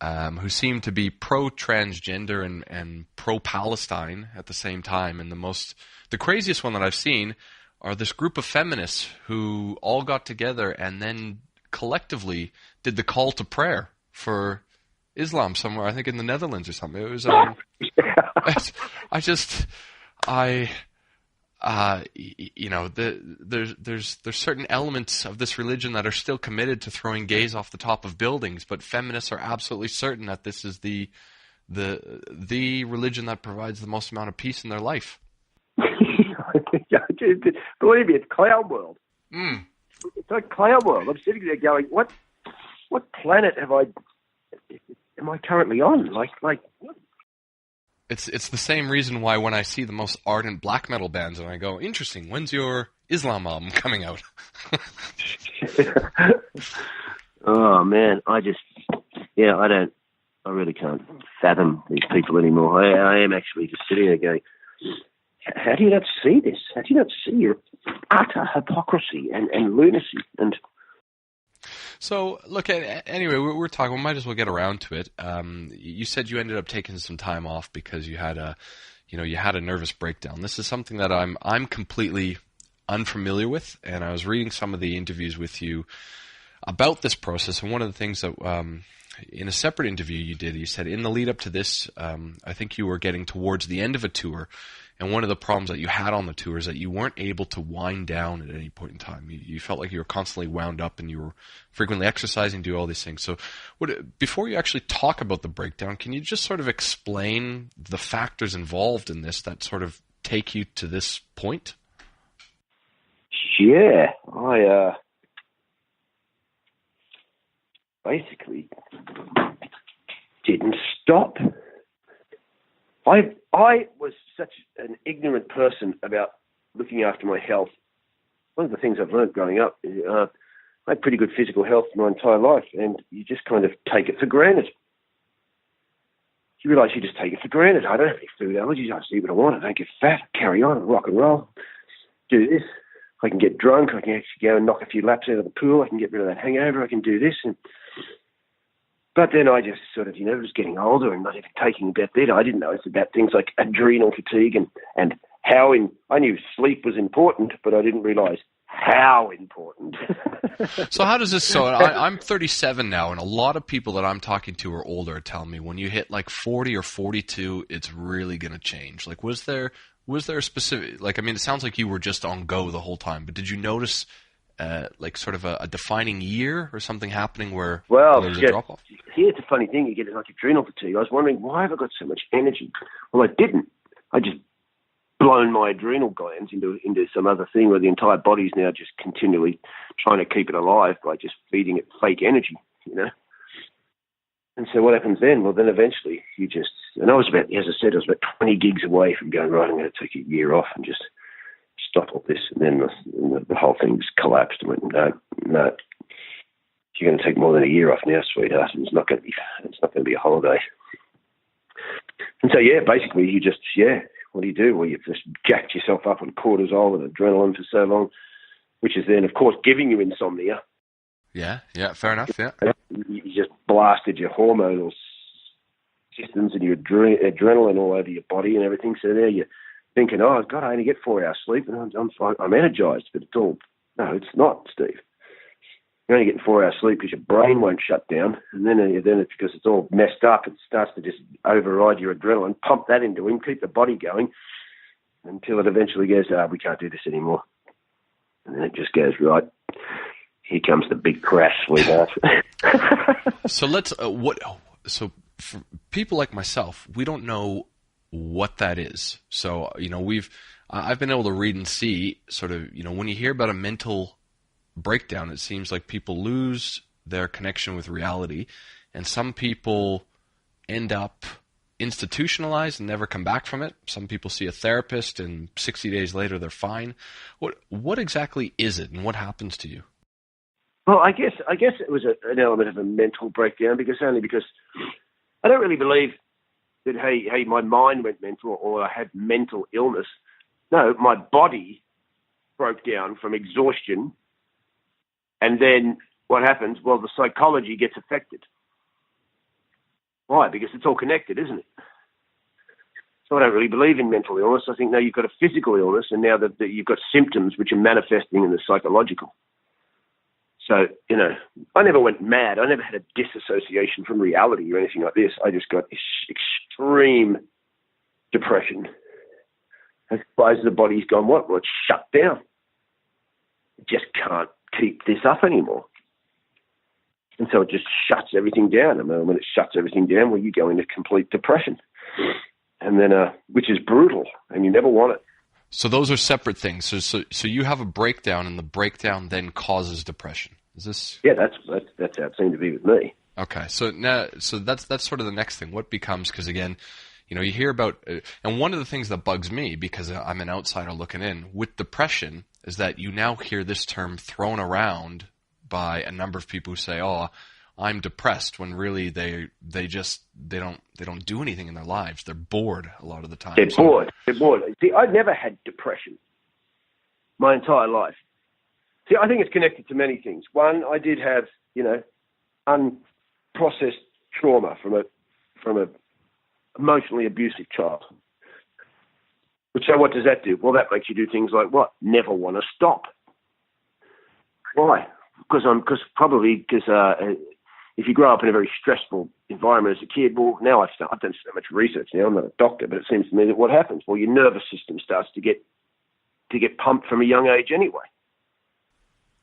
who seem to be pro-transgender and pro-Palestine at the same time. And the craziest one that I've seen are this group of feminists who all got together and then collectively did the call to prayer for Islam somewhere, I think in the Netherlands or something. It was you know, there's certain elements of this religion that are still committed to throwing gays off the top of buildings, but feminists are absolutely certain that this is the religion that provides the most amount of peace in their life. Believe me, it's cloud world. Mm. It's like cloud world. I'm sitting there going, what planet am I currently on? Like. It's the same reason why when I see the most ardent black metal bands and I go, interesting, when's your Islam album coming out? Oh man, I really can't fathom these people anymore. I am actually just sitting there going, how do you not see this? How do you not see your utter hypocrisy and lunacy? And so, look, anyway, we're talking. We might as well get around to it. You said you ended up taking some time off because you had a nervous breakdown. This is something that I'm completely unfamiliar with, and I was reading some of the interviews with you about this process. And one of the things that, in a separate interview you did, you said in the lead up to this, I think you were getting towards the end of a tour. And one of the problems that you had on the tour is that you weren't able to wind down at any point in time. You felt like you were constantly wound up and you were frequently exercising, do all these things. So before you actually talk about the breakdown, can you just sort of explain the factors involved in this that sort of take you to this point? Yeah, I basically didn't stop. I was such an ignorant person about looking after my health. One of the things I've learned growing up is I had pretty good physical health my entire life, and you just kind of take it for granted. You realise you just take it for granted. I don't have any food allergies. I just eat what I want. I don't get fat. Carry on. Rock and roll. Do this. I can get drunk. I can actually go and knock a few laps out of the pool. I can get rid of that hangover. I can do this. But then I just sort of, was getting older and not even taking about that. I didn't know it's about things like adrenal fatigue and how I knew sleep was important, but I didn't realise how important. So how does this, so I'm 37 now, and a lot of people that I'm talking to are older are telling me when you hit like 40 or 42, it's really going to change. Like, was there a specific, like, I mean, it sounds like you were just on go the whole time, but did you notice like sort of a defining year or something happening where there was a drop-off? Here's the funny thing, you get like adrenal fatigue. I was wondering, why have I got so much energy? Well, I didn't. I just blown my adrenal glands into some other thing where the entire body's now just continually trying to keep it alive by just feeding it fake energy, And so what happens then? Well, then eventually and I was about, as I said, I was about 20 gigs away from going, right, I'm going to take a year off and just stop all this. And then the whole thing just collapsed. I went, no, you're going to take more than a year off now, sweetheart. It's not going to be a holiday. And so, basically what do? Well, you've just jacked yourself up on cortisol and adrenaline for so long, which is then, of course, giving you insomnia. Yeah, fair enough, yeah. You just blasted your hormonal systems and your adrenaline all over your body and everything. So there you're thinking, oh, God, I only get 4 hours sleep and I'm energized. But no, it's not, Steve. You're only getting 4 hours sleep because your brain won't shut down. And then it's because it's all messed up. It starts to just override your adrenaline, pump that into him, keep the body going until it eventually goes, we can't do this anymore. And then it just goes, right, here comes the big crash, sweetheart. So so for people like myself, we don't know what that is. So, I've been able to read and see sort of, when you hear about a mental breakdown, it seems like people lose their connection with reality, and some people end up institutionalized and never come back from it. Some people see a therapist and 60 days later they're fine. What exactly is it, and what happens to you? Well, I guess it was an element of a mental breakdown because I don't really believe that, hey, my mind went mental or I had mental illness. No, my body broke down from exhaustion, and then what happens? Well, the psychology gets affected. Why? Because it's all connected, isn't it? So I don't really believe in mental illness. I think now you've got a physical illness, and now that you've got symptoms which are manifesting in the psychological. So, I never went mad. I never had a disassociation from reality or anything like this. I just got extreme depression. As far as the body's gone, well, it's shut down. It just can't keep this up anymore. And so it just shuts everything down. And when it shuts everything down, well, you go into complete depression. And then, which is brutal, and you never want it. So those are separate things. So you have a breakdown, and the breakdown then causes depression. Is this? Yeah, that's how it seemed to be with me. Okay, so that's sort of the next thing. What becomes, because again, you hear about, and one of the things that bugs me, because I'm an outsider looking in, with depression, is that you now hear this term thrown around by a number of people who say, "Oh, I'm depressed," when really they don't do anything in their lives. They're bored a lot of the time. They're bored. See, I never had depression my entire life. See, I think it's connected to many things. One, I did have, unprocessed trauma from a emotionally abusive child. So what does that do? Well, that makes you do things like what? Never want to stop. Why? Because if you grow up in a very stressful environment as a kid, well, now I've done so much research now. I'm not a doctor, but it seems to me that what happens? Well, your nervous system starts to get pumped from a young age anyway.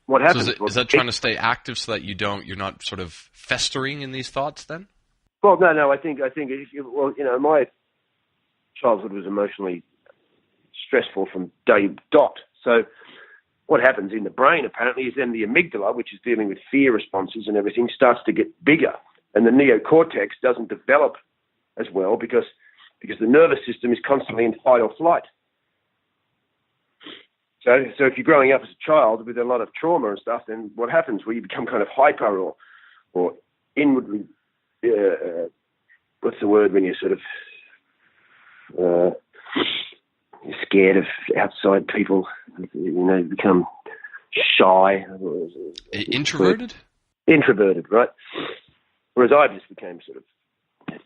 What happens? So is that trying to stay active so that you're not sort of festering in these thoughts then? Well, no. I think my childhood was emotionally stressful from day dot. So what happens in the brain apparently is then the amygdala, which is dealing with fear responses and everything, starts to get bigger, and the neocortex doesn't develop as well because the nervous system is constantly in fight or flight. So if you're growing up as a child with a lot of trauma and stuff, then what happens? Well, you become kind of hyper or inwardly, what's the word when you're sort of you're scared of outside people, become shy. Introverted? Introverted, right? Whereas I just became sort of a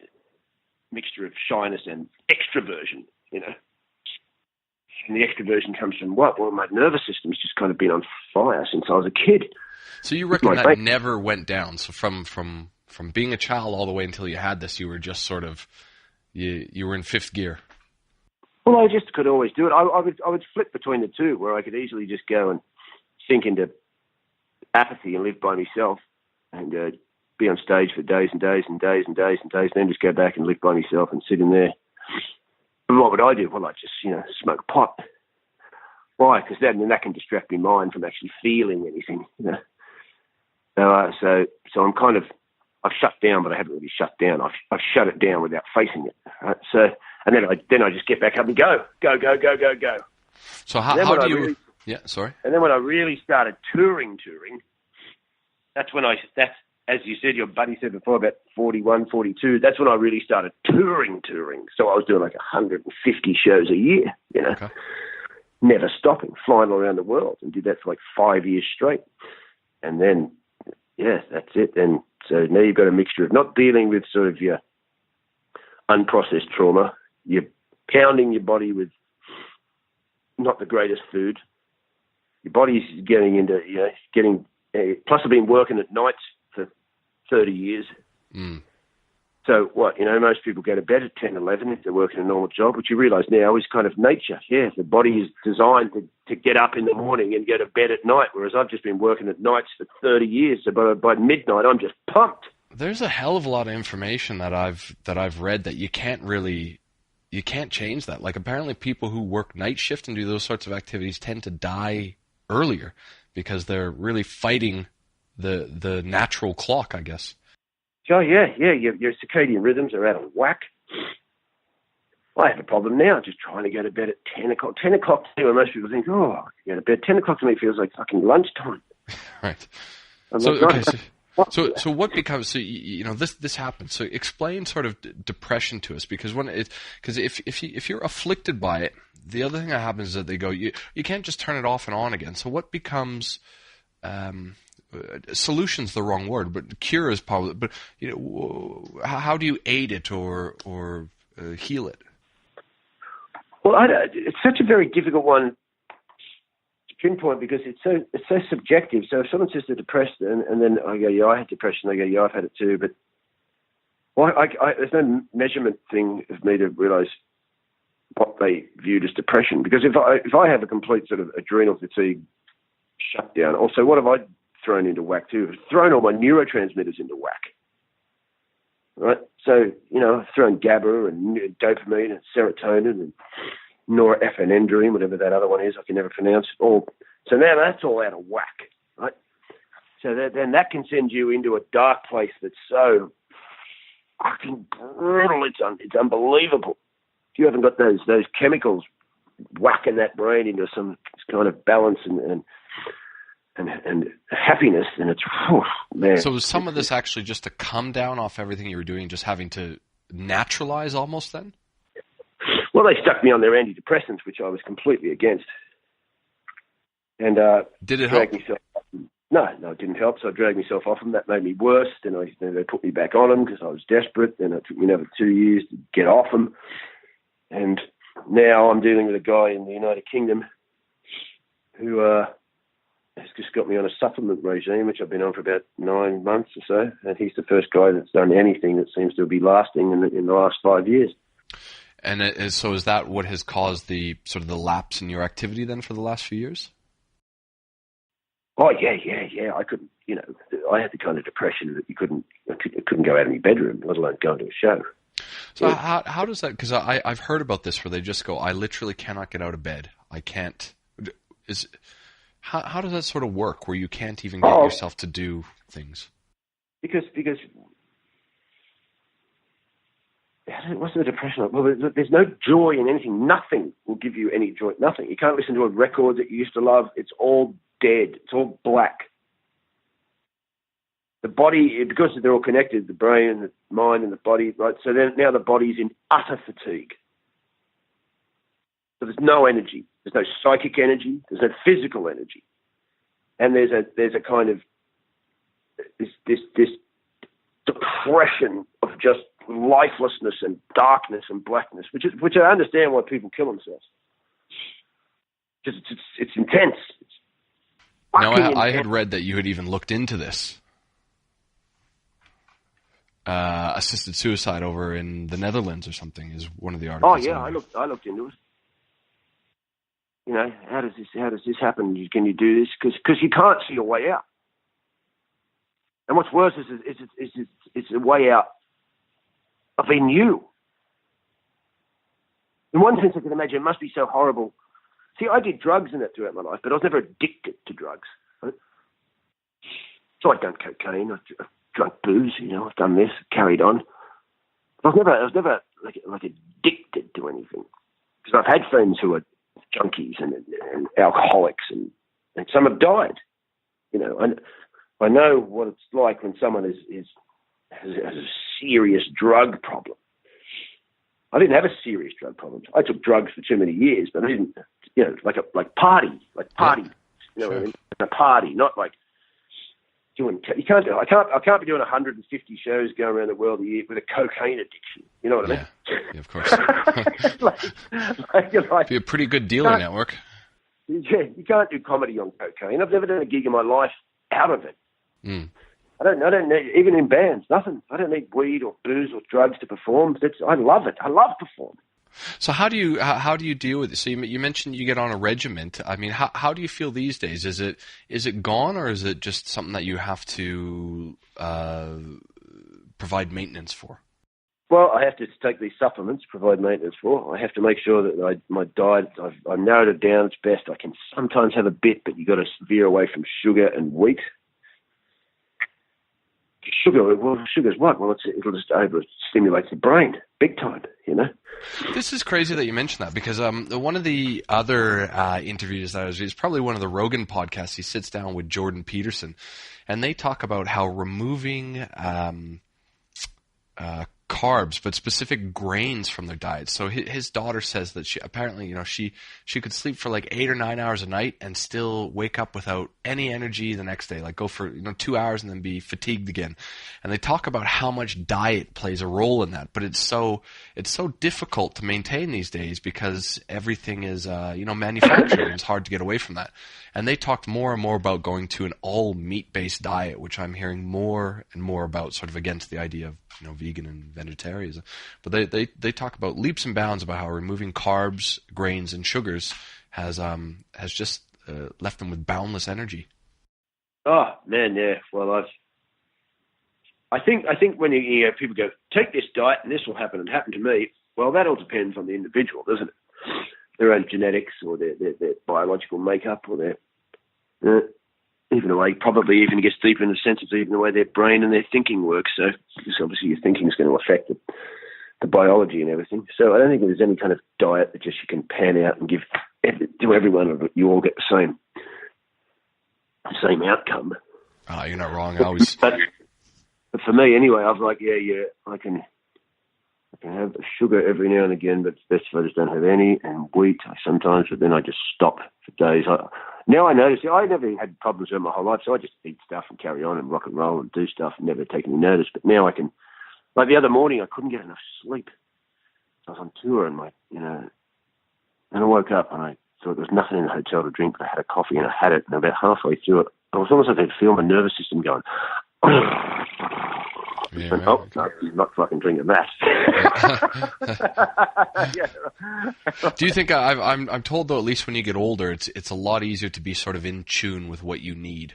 mixture of shyness and extroversion, And the extroversion comes from what? Well, my nervous system's just kind of been on fire since I was a kid. So you reckon that never went down? So from being a child all the way until you had this, you were just sort of, you were in fifth gear? Well, I just could always do it. I would flip between the two, where I could easily just go and sink into apathy and live by myself and be on stage for days and days and days and days and days, and then just go back and live by myself and sit in there. But what would I do? Well, I'd just, smoke pot. Why? Because then that can distract my mind from actually feeling anything, So I'm kind of, I've shut down, but I haven't really shut down. I've shut it down without facing it. Right? So, and then I just get back up and go. So how do you? Yeah, sorry. And then when I really started touring, that's as you said, your buddy said before, about 41, 42. That's when I really started touring. So I was doing like 150 shows a year. Okay. Never stopping, flying all around the world, and did that for like 5 years straight. And then, that's it. And so now you've got a mixture of not dealing with sort of your unprocessed trauma. You're pounding your body with not the greatest food. Your body's getting into, plus I've been working at nights for 30 years. Mm. So what, most people go to bed at 10, 11 if they're working a normal job, which you realise now is kind of nature. Yeah, the body is designed to get up in the morning and go to bed at night, whereas I've just been working at nights for 30 years. So by midnight, I'm just pumped. There's a hell of a lot of information that I've read that you can't change that. Like, apparently people who work night shift and do those sorts of activities tend to die earlier because they're really fighting the natural clock, I guess. Oh, yeah. Your circadian rhythms are out of whack. I have a problem now just trying to go to bed at 10 o'clock. 10 o'clock to me, where most people think, oh, I can go to bed. 10 o'clock to me feels like fucking lunchtime. Right. So what becomes, so this happens. So explain sort of depression to us, because if you're afflicted by it, the other thing that happens is that they go, you can't just turn it off and on again. So what becomes, solution's the wrong word, but cure is probably, but how do you aid it or heal it? Well, it's such a very difficult one to pinpoint because it's so subjective. So if someone says they're depressed and then I go, yeah, I had depression, they go, yeah, I've had it too, but there's no measurement thing of me to realise what they viewed as depression. Because if I have a complete sort of adrenal fatigue shutdown, also what have I thrown into whack too? I've thrown all my neurotransmitters into whack. Right? So, I've thrown GABA and dopamine and serotonin and norepinephrine, whatever that other one is, I can never pronounce it all. So now that's all out of whack, right? So then that can send you into a dark place that's so fucking brutal, it's unbelievable. If you haven't got those chemicals whacking that brain into some kind of balance and happiness, and it's, man. So was some of this actually just to come down off everything you were doing, just having to naturalize almost then? Well, they stuck me on their antidepressants, which I was completely against. And did it help? No, it didn't help. So I dragged myself off them. That made me worse. Then they put me back on them because I was desperate. Then it took me another 2 years to get off them. And now I'm dealing with a guy in the United Kingdom who has just got me on a supplement regime, which I've been on for about 9 months or so. And he's the first guy that's done anything that seems to be lasting in the last 5 years. And so is that what has caused the sort of the lapse in your activity then for the last few years? Oh, yeah. I couldn't, I had the kind of depression that I couldn't go out of my bedroom, let alone go to a show. So yeah. How does that, because I've heard about this where they just go, I literally cannot get out of bed. I can't. How does that sort of work where you can't even get yourself to do things? Because what's the depression like? Well, there's no joy in anything. Nothing will give you any joy. Nothing. You can't listen to a record that you used to love. It's all dead. It's all black. The body, because they're all connected, the brain and the mind and the body, right? So then now the body's in utter fatigue. So there's no energy. There's no psychic energy. There's no physical energy. And there's a kind of this depression of just lifelessness and darkness and blackness, which I understand why people kill themselves. Just it's intense. Now, I had read that you had even looked into this. Assisted suicide over in the Netherlands or something is one of the articles. Oh yeah, I looked into it. How does this happen? Can you do this? Because you can't see a way out. And what's worse is it's a way out of in you. In one sense, I can imagine it must be so horrible. See, I did drugs in that throughout my life, but I was never addicted to drugs. Right? So I've done cocaine, I've drunk booze, I've done this, carried on. But I was never like addicted to anything. Because I've had friends who are junkies and alcoholics, and some have died. And I know what it's like when someone has a serious drug problem. I didn't have a serious drug problem. I took drugs for too many years, but I didn't, like party, Sure. in a party, not like doing. I can't be doing 150 shows going around the world a year with a cocaine addiction. You know what I mean? Yeah, of course. Be a pretty good dealer network. Yeah, you can't do comedy on cocaine. I've never done a gig in my life out of it. Mm. I don't need, even in bands, nothing. I don't need weed or booze or drugs to perform. I love it. I love performing. So how do you deal with it? So you mentioned you get on a regiment. I mean, how do you feel these days? Is it gone, or is it just something that you have to provide maintenance for? Well, I have to take these supplements, provide maintenance for. I have to make sure that my diet, I've narrowed it down as best. I can sometimes have a bit, but you've got to veer away from sugar and wheat. Sugar's what? Well, it'll just overstimulate the brain, big time, you know? This is crazy that you mentioned that, because one of the other interviews that I was, is probably one of the Rogan podcasts. He sits down with Jordan Peterson, and they talk about how removing carbs, but specific grains from their diet. So his daughter says that she apparently, she could sleep for like 8 or 9 hours a night and still wake up without any energy the next day, like go for 2 hours and then be fatigued again. And they talk about how much diet plays a role in that, but it's so difficult to maintain these days because everything is manufactured, and it's hard to get away from that. And they talked more and more about going to an all meat-based diet, which I'm hearing more and more about, sort of against the idea of vegan and vegetarianism. But they talk about leaps and bounds about how removing carbs, grains, and sugars has just left them with boundless energy. Oh man, yeah. Well, I think when you hear people go, take this diet and this will happen, and happened to me. Well, that all depends on the individual, doesn't it? Their own genetics, or their biological makeup, or their even the way, probably even gets deeper in the sense of even the way their brain and their thinking works. So, because obviously your thinking is going to affect the biology and everything. So I don't think there's any kind of diet that just you can pan out and give to everyone, you all get the same outcome. You're not wrong. But for me anyway, I was like, I can have sugar every now and again, but it's best if I just don't have any, and wheat sometimes, but then I just stop for days. Now I notice, I never had problems with it my whole life, so I just eat stuff and carry on and rock and roll and do stuff and never take any notice. But now I can, like the other morning, I couldn't get enough sleep. I was on tour and and I woke up and I thought there was nothing in the hotel to drink, but I had a coffee and I had it, and about halfway through it, I was almost like I could feel my nervous system going, yeah, and, no, you're not fucking drinking that. Do you think I'm told though, at least when you get older, it's a lot easier to be sort of in tune with what you need?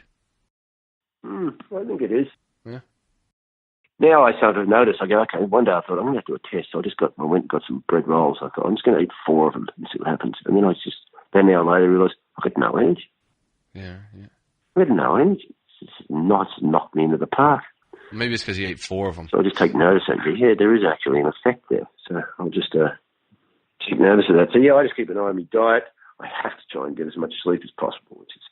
I think it is. Yeah. Now I sort of notice. I go, okay. One day I thought I'm going to have to do a test. So I went and got some bread rolls. I thought I'm just going to eat 4 of them and see what happens. And then then an hour later I realised I got no energy. Yeah. I had no energy. It's knocked me into the park. Maybe it's because you ate 4 of them. So I just take notice of it. Yeah, there is actually an effect there. So I'll just take notice of that. So yeah, I just keep an eye on my diet. I have to try and get as much sleep as possible. Which is.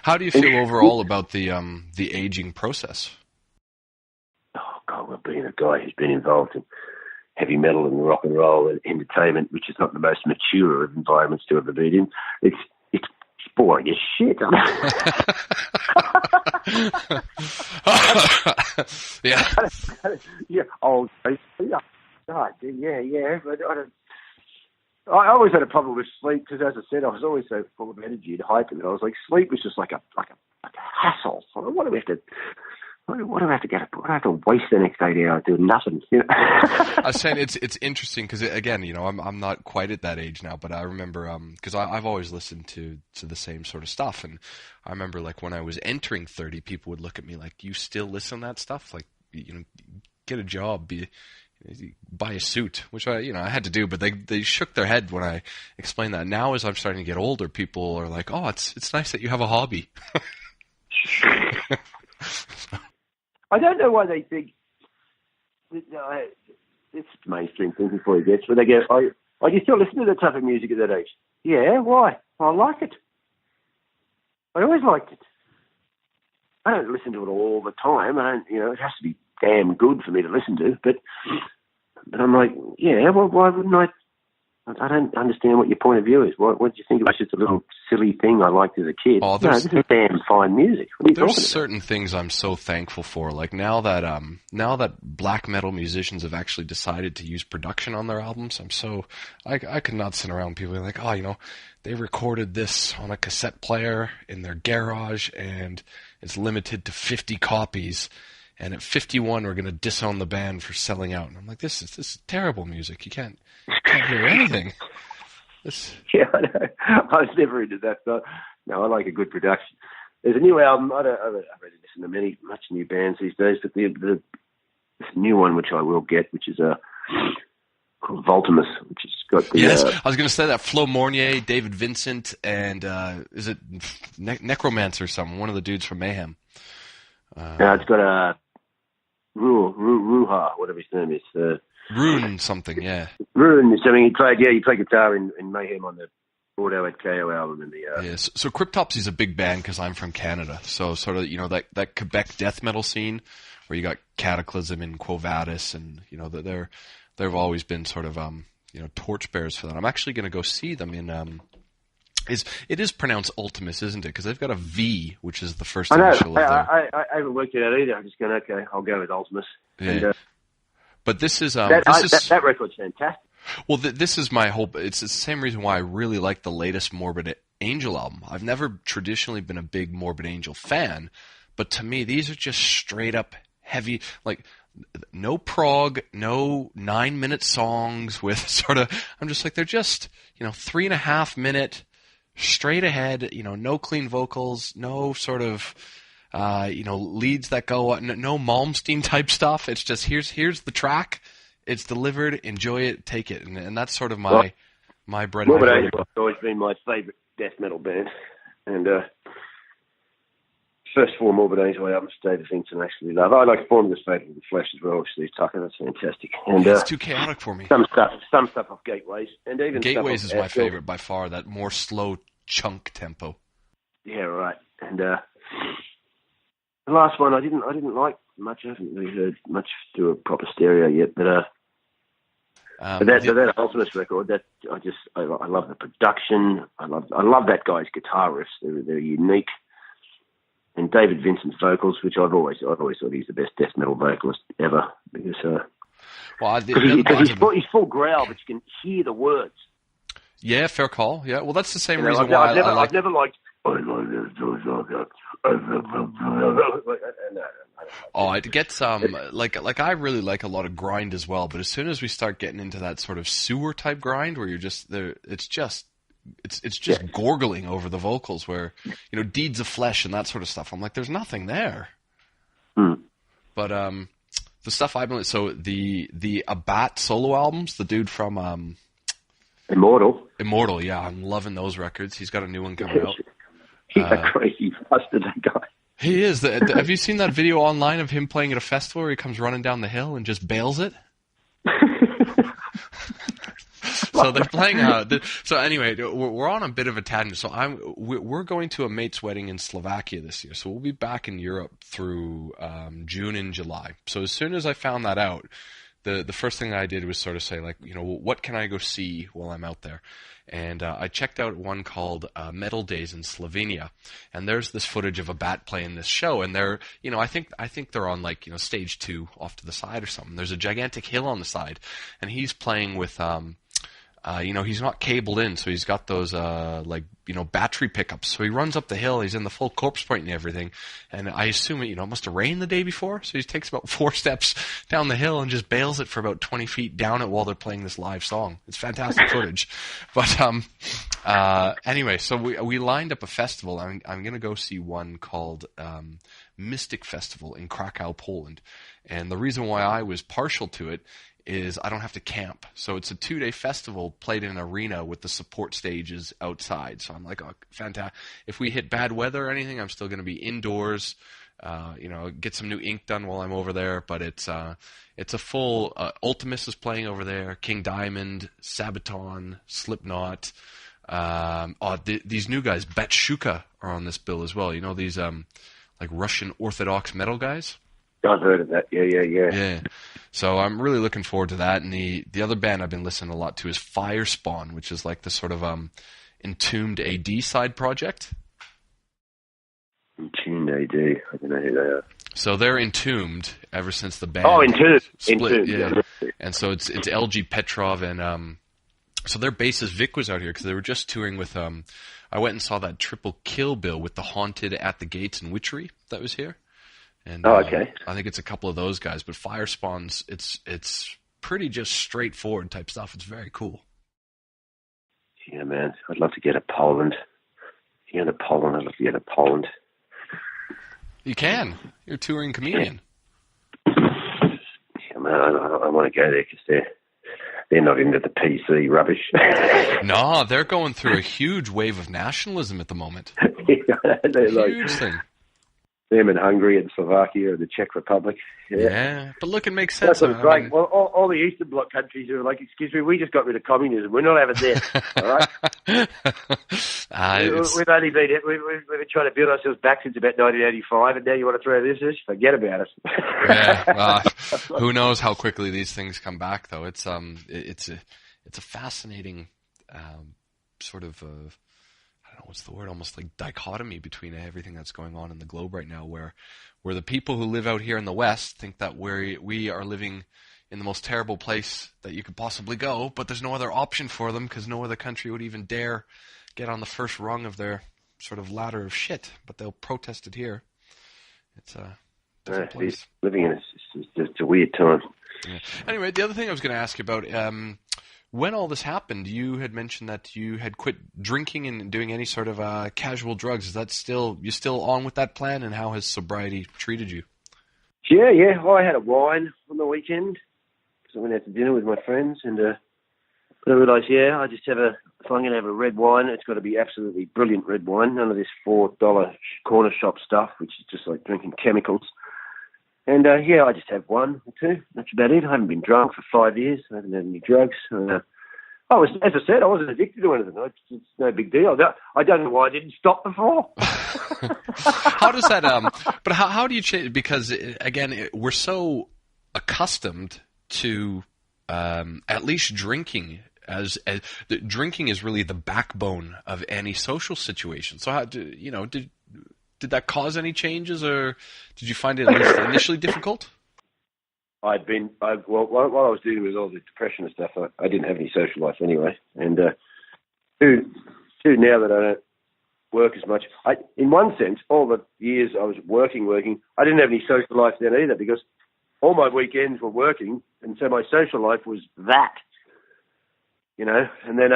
How do you feel overall about the aging process? Oh God, well, being a guy who's been involved in heavy metal and rock and roll and entertainment, which is not the most mature of environments to ever be in, it's boring as shit. Yeah. Yeah. Oh, yeah. God, yeah. But I always had a problem with sleep because, as I said, I was always so full of energy and hype, and I was like, sleep was just like a hassle. What do we have to? What do I have to get? What do I have to waste the next 8 hours doing nothing? I was saying it's interesting because again, I'm not quite at that age now, but I remember because I've always listened to the same sort of stuff, and I remember like when I was entering 30, people would look at me like, "You still listen to that stuff? Like, get a job, buy a suit," which I had to do, but they shook their head when I explained that. Now, as I'm starting to get older, people are like, "Oh, it's nice that you have a hobby." I don't know why they think it's mainstream thinking for you gets, but they go, "Oh, you still listen to that type of music at that age?" Yeah, why? I like it. I always liked it. I don't listen to it all the time. I don't, it has to be damn good for me to listen to. But I'm like, yeah, well, why wouldn't I? I don't understand what your point of view is. What do you think it was just a little silly thing I liked as a kid? Oh, no, this is damn fine music. What are you talking about? There's certain things I'm so thankful for. Like now that black metal musicians have actually decided to use production on their albums, I could not sit around people being like, they recorded this on a cassette player in their garage, and it's limited to 50 copies, and at 51 we're going to disown the band for selling out. And I'm like, this is terrible music. You can't hear anything. Yeah, I know. I was never into that stuff. No, I like a good production. There's a new album. I don't really listen to much new bands these days, but the new one, which I will get, which is called Voltimus, which has got the... Yes, I was going to say that. Flo Mornier, David Vincent, and is it Necromancer or something? One of the dudes from Mayhem. It's got a Ruha, whatever his name is. Rune something, yeah. Rune. I mean, he played guitar in Mayhem on the Auto at KO album. And Yes. So Cryptopsy's a big band because I'm from Canada. So sort of, that Quebec death metal scene where you got Cataclysm and Quo Vadis, and, they've always been sort of, torchbearers for that. I'm actually going to go see them in, it is pronounced Ultimus, isn't it? Because they've got a V, which is the first initial of their... I haven't worked it out either. I'm just going, okay, I'll go with Ultimus. Yeah. And, but this is... that record's fantastic. Well, this is my whole... It's the same reason why I really like the latest Morbid Angel album. I've never traditionally been a big Morbid Angel fan, but to me, these are just straight up heavy... Like, no prog, no 9-minute songs with sort of... I'm just like, they're just, 3.5 minute... straight ahead, no clean vocals, no sort of, leads that go, no Malmsteen type stuff. It's just, here's the track, it's delivered, enjoy it, take it. And that's sort of my bread and butter. Morbid Angel has always been my favourite death metal band. And first 4 Morbid Angel albums, David Vincent actually love. I like Formless Fate of the Flesh as well, Steve Tucker, that's fantastic. And it's too chaotic for me. Some stuff off Gateways. And even Gateways is my favourite by far, that more slow chunk tempo. Yeah, right. And the last one I didn't like much. I haven't really heard much through a proper stereo yet, but that Ultimus record, that I love the production. I love that guy's guitar riffs. They're unique. And David Vincent's vocals, which I've always thought he's the best death metal vocalist ever, because he's full growl, but you can hear the words. Yeah, fair call. Yeah, well, that's the same reason why I've never liked. Oh, it gets like I really like a lot of grind as well, but as soon as we start getting into that sort of sewer type grind where you're just there, it's just gorgling over the vocals, where Deeds of Flesh and that sort of stuff. I'm like, there's nothing there. But the stuff I've been the Abbat solo albums, the dude from Immortal, yeah, I'm loving those records. He's got a new one coming out. He's a crazy bastard, that guy. He is. Have you seen that video online of him playing at a festival where he comes running down the hill and just bails it? So they're playing. So anyway, we're on a bit of a tangent. So we're going to a mate's wedding in Slovakia this year. So we'll be back in Europe through June and July. So as soon as I found that out, the first thing I did was sort of say, like, what can I go see while I'm out there? And I checked out one called Metal Days in Slovenia, and there's this footage of Abbat playing this show, and they're, I think they're on like stage 2 off to the side or something. There's a gigantic hill on the side, and he's playing with he's not cabled in, so he's got those battery pickups. So he runs up the hill, he's in the full corpse point and everything, and I assume it must have rained the day before, so he takes about 4 steps down the hill and just bails it for about 20 feet down it while they're playing this live song. It's fantastic footage. But anyway, so we lined up a festival. I'm going to go see one called Mystic Festival in Krakow, Poland. And the reason why I was partial to it is I don't have to camp. So it's a 2-day festival played in an arena with the support stages outside. So I'm like, oh, fantastic. If we hit bad weather or anything, I'm still going to be indoors, get some new ink done while I'm over there. But it's a full, Ultimus is playing over there, King Diamond, Sabaton, Slipknot. These new guys, Batshuka, are on this bill as well. These like Russian Orthodox metal guys? I've heard of that. Yeah. Yeah. So I'm really looking forward to that. And the other band I've been listening a lot to is Firespawn, which is like the sort of Entombed AD side project. Entombed AD. I don't know who they are. So they're Entombed ever since the band Entombed split. Entombed, yeah. And so it's LG Petrov and So their bassist Vic was out here because they were just touring with. I went and saw that triple kill bill with the Haunted at the Gates and Witchery that was here. And okay. I think it's a couple of those guys. But Firespawns, it's pretty just straightforward type stuff. It's very cool. Yeah, man. I'd love to get to Poland. I'd love to get to Poland. You can. You're a touring comedian. Yeah, man. I want to go there because they're not into the PC rubbish. No, they're going through a huge wave of nationalism at the moment. They're Huge thing. Them in Hungary and Slovakia and the Czech Republic. Yeah, but look, it makes sense. That's great. I mean, well, all the Eastern Bloc countries are like, excuse me, we just got rid of communism. We're not having this, all right? We've only been trying to build ourselves back since about 1985, and now you want to throw this? Forget about it. Yeah, who knows how quickly these things come back, though. It's a fascinating sort of. I don't know what's the word, almost like dichotomy between everything that's going on in the globe right now, where the people who live out here in the West think that we are living in the most terrible place that you could possibly go, but there's no other option for them because no other country would even dare get on the first rung of their sort of ladder of shit, but they'll protest it here. It's a different place. Living in it's just a weird time. Yeah. Anyway, the other thing I was going to ask you about, when all this happened, you had mentioned that you had quit drinking and doing any sort of casual drugs. Is that you still on with that plan, and how has sobriety treated you? Yeah. I had a wine on the weekend because I went out to dinner with my friends, and I realised, I just if I'm going to have a red wine, it's got to be absolutely brilliant red wine. None of this $4 corner shop stuff, which is just like drinking chemicals. And, I just have one or two. That's about it. I haven't been drunk for 5 years. I haven't had any drugs. As I said, I wasn't addicted to anything. It's no big deal. I don't know why I didn't stop before. How does that, but how do you change? Because, again, we're so accustomed to at least drinking as drinking is really the backbone of any social situation. So how did that cause any changes, or did you find it at least initially difficult? While I was dealing with all the depression and stuff, I didn't have any social life anyway. And two, now that I don't work as much, in one sense, all the years I was working, I didn't have any social life then either, because all my weekends were working, and so my social life was that, And then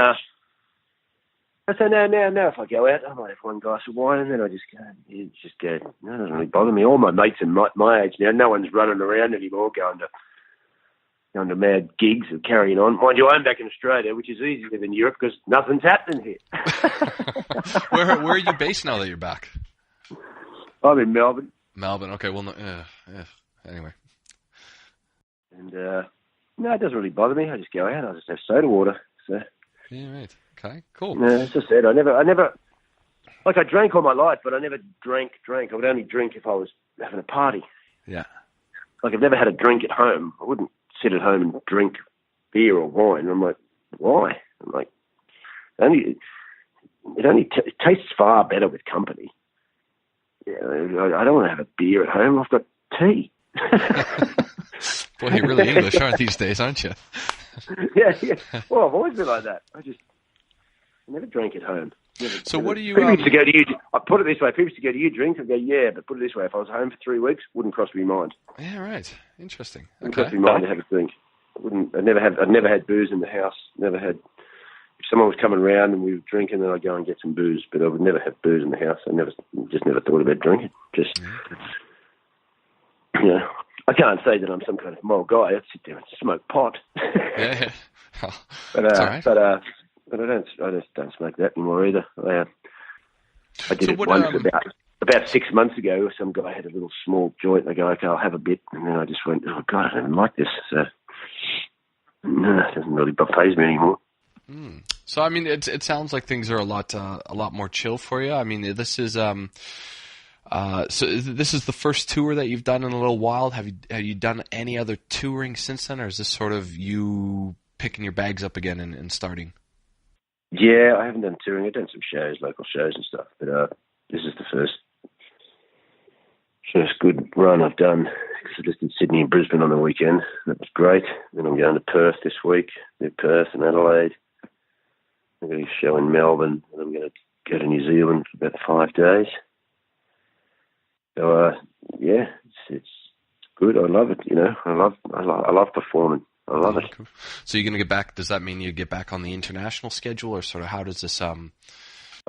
so now if I go out, I might have one glass of wine, and then I just go, no, it doesn't really bother me. All my mates are my age now. No one's running around anymore going to mad gigs and carrying on. Mind you, I'm back in Australia, which is easier than Europe because nothing's happening here. Where are you based now that you're back? I'm in Melbourne. Melbourne, okay. Well, anyway. And no, it doesn't really bother me. I just go out. I just have soda water. So. Yeah, right. Okay, cool. No, as I said, I never, like I drank all my life, but I never drank. I would only drink if I was having a party. Yeah. Like I've never had a drink at home. I wouldn't sit at home and drink beer or wine. I'm like, why? I'm like, it tastes far better with company. Yeah, I don't want to have a beer at home. I've got tea. Boy, you're really English, aren't these days, aren't you? Yeah. Well, I've always been like that. I never drank at home. What do you... People used to go to you... I put it this way. People used to go, do you drink? I'd go, yeah, but put it this way. If I was home for 3 weeks, wouldn't cross my mind. Yeah, right. Interesting. Wouldn't cross my mind to have a drink. I'd never had booze in the house. Never had... If someone was coming around and we were drinking, then I'd go and get some booze. But I would never have booze in the house. I just never thought about drinking. I can't say that I'm some kind of moral guy. I'd sit there and smoke pot. Yeah. Oh, but I just don't smoke that anymore either. I did it once about 6 months ago. Some guy had a little small joint. And I go, okay, I'll have a bit, and then I just went, oh God, I don't like this. So no, it doesn't really faze me anymore. So I mean, it sounds like things are a lot more chill for you. I mean, this is so this is the first tour that you've done in a little while. Have you done any other touring since then, or is this sort of you picking your bags up again and starting? Yeah, I haven't done touring. I've done some shows, local shows and stuff, but this is the first good run I've done. Because I just did Sydney and Brisbane on the weekend. That was great. Then I'm going to Perth this week. Do Perth and Adelaide. I've got a show in Melbourne, and I'm going to go to New Zealand for about 5 days. So yeah, it's good. I love it. I love performing. I love it. Cool. So you're going to get back? Does that mean you get back on the international schedule, or sort of how does this? I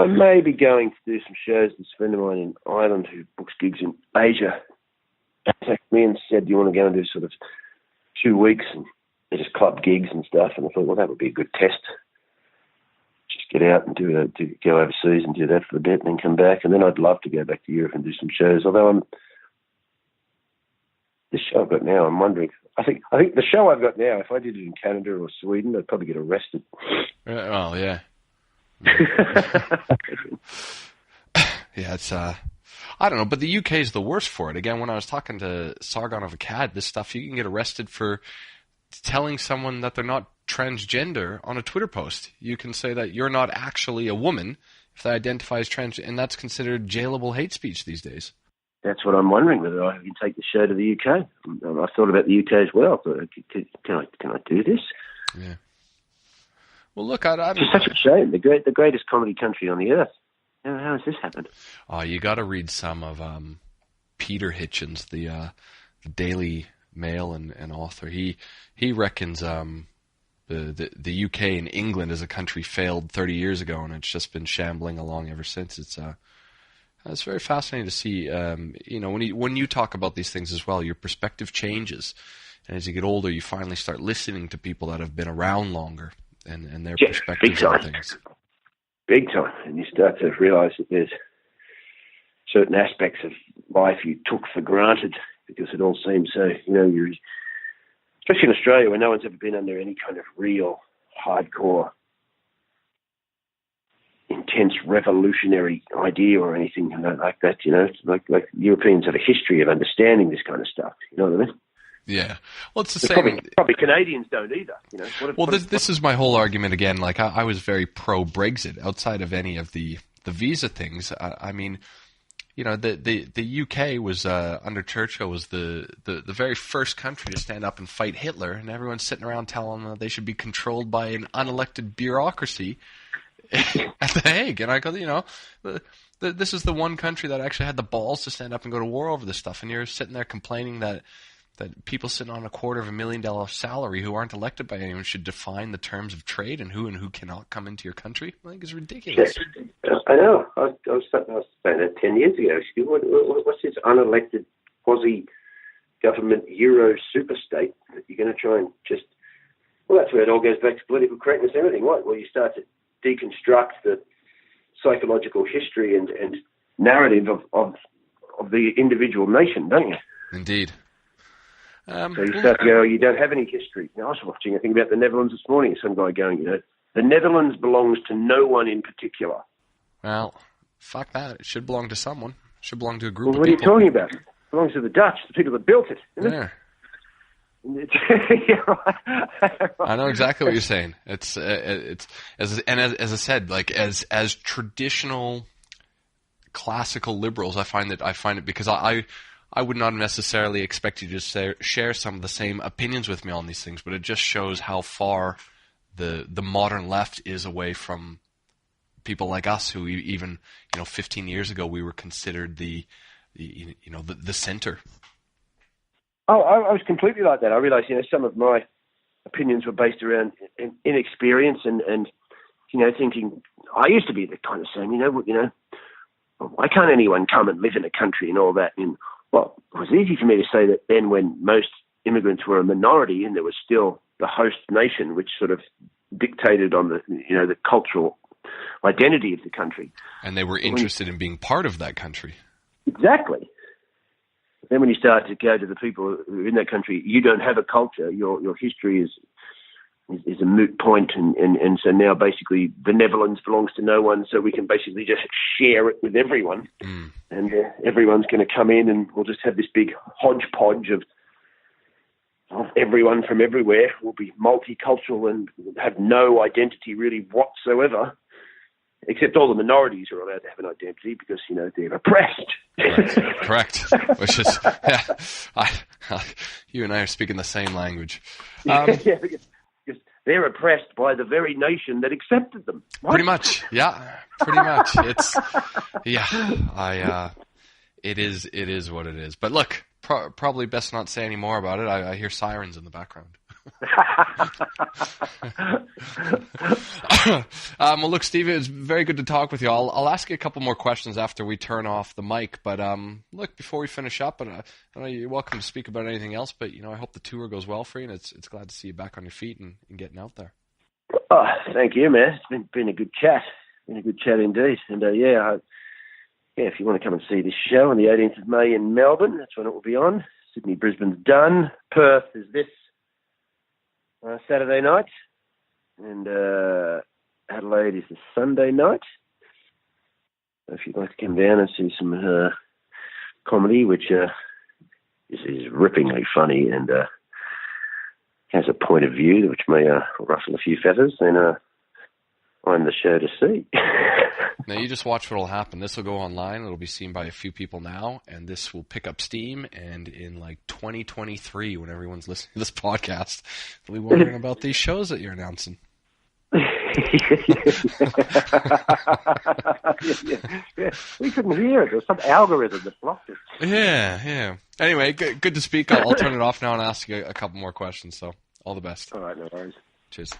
may be going to do some shows. This friend of mine in Ireland who books gigs in Asia contacted me and said, "Do you want to go and do sort of 2 weeks and just club gigs and stuff?" And I thought, well, that would be a good test. Just get out and go overseas and do that for a bit, and then come back. And then I'd love to go back to Europe and do some shows. Although this show I've got now, I'm wondering. I think the show I've got now, if I did it in Canada or Sweden, I'd probably get arrested. Oh yeah. Yeah, it's I don't know, but the UK is the worst for it. Again, when I was talking to Sargon of Akkad, this stuff, you can get arrested for telling someone that they're not transgender on a Twitter post. You can say that you're not actually a woman if they identify as trans, and that's considered jailable hate speech these days. That's what I'm wondering, whether I can take the show to the UK. I thought about the UK as well. But can I do this? Yeah. Well, look, I it's such a shame. The greatest comedy country on the earth. How has this happened? Oh, you got to read some of Peter Hitchens, the Daily Mail and author. He reckons the UK and England as a country failed 30 years ago, and it's just been shambling along ever since. It's very fascinating to see. When you talk about these things as well, your perspective changes, and as you get older, you finally start listening to people that have been around longer and their perspectives on things. Big time, and you start to realise that there's certain aspects of life you took for granted because it all seems so. You're, especially in Australia, where no one's ever been under any kind of real hardcore, intense revolutionary idea or anything like that. Like Europeans have a history of understanding this kind of stuff. You know what I mean? Yeah. Well, it's the same. Probably Canadians don't either. This is my whole argument again. Like I was very pro-Brexit outside of any of the visa things. I mean, the UK was under Churchill was the very first country to stand up and fight Hitler, and everyone's sitting around telling them that they should be controlled by an unelected bureaucracy at The Hague. And I go, this is the one country that actually had the balls to stand up and go to war over this stuff, and you're sitting there complaining that people sitting on $250,000 salary who aren't elected by anyone should define the terms of trade and who cannot come into your country. I think it's ridiculous. Yeah, I know. I was saying that 10 years ago. What's this unelected quasi-government Euro superstate that you're going to try and just... Well, that's where it all goes back to political correctness and everything, right? Well, you start to deconstruct the psychological history and narrative of the individual nation, don't you? Indeed. So you start to go, you don't have any history. Now, I was watching a thing about the Netherlands this morning. Some guy going, the Netherlands belongs to no one in particular. Well, fuck that. It should belong to someone. It should belong to a group of people. What are you talking about? It belongs to the Dutch, the people that built it. Yeah. I know exactly what you're saying. It's as I said, like as traditional classical liberals, I find it because I would not necessarily expect you to share some of the same opinions with me on these things, but it just shows how far the modern left is away from people like us, who even 15 years ago we were considered the center. Oh, I was completely like that. I realised, some of my opinions were based around inexperience and thinking. I used to be the kind of saying, why can't anyone come and live in a country and all that? And well, it was easy for me to say that then when most immigrants were a minority and there was still the host nation, which sort of dictated on the cultural identity of the country. And they were interested in being part of that country. Exactly. Then when you start to go to the people who are in that country, you don't have a culture. Your history is a moot point, and so now basically the Netherlands belongs to no one, so we can basically just share it with everyone, and everyone's going to come in, and we'll just have this big hodgepodge of everyone from everywhere. We'll be multicultural and have no identity really whatsoever, except all the minorities are allowed to have an identity because they're oppressed. Correct. Which is, you and I are speaking the same language. Yeah, because they're oppressed by the very nation that accepted them. What? Pretty much, yeah. Pretty much. It's, yeah. It is what it is. But look, probably best not say any more about it. I hear sirens in the background. Well, look, Steve, it was very good to talk with you. I'll ask you a couple more questions after we turn off the mic. But look, before we finish up, and I know you're welcome to speak about anything else. But I hope the tour goes well for you, and it's glad to see you back on your feet and getting out there. Oh, thank you, man. It's been a good chat. Been a good chat indeed. And if you want to come and see this show on the 18th of May in Melbourne, that's when it will be on. Sydney, Brisbane's done. Perth is this Saturday night, and Adelaide is the Sunday night. So if you'd like to come down and see some comedy, which is rippingly funny and has a point of view which may ruffle a few feathers, then I'm the show to see. Now, you just watch what will happen. This will go online. It'll be seen by a few people now, and this will pick up steam. And in 2023, when everyone's listening to this podcast, they'll be wondering about these shows that you're announcing. Yeah. We couldn't hear it. There's some algorithm that blocked it. Yeah. Anyway, good to speak. I'll turn it off now and ask you a couple more questions. So, all the best. All right, no worries. Cheers.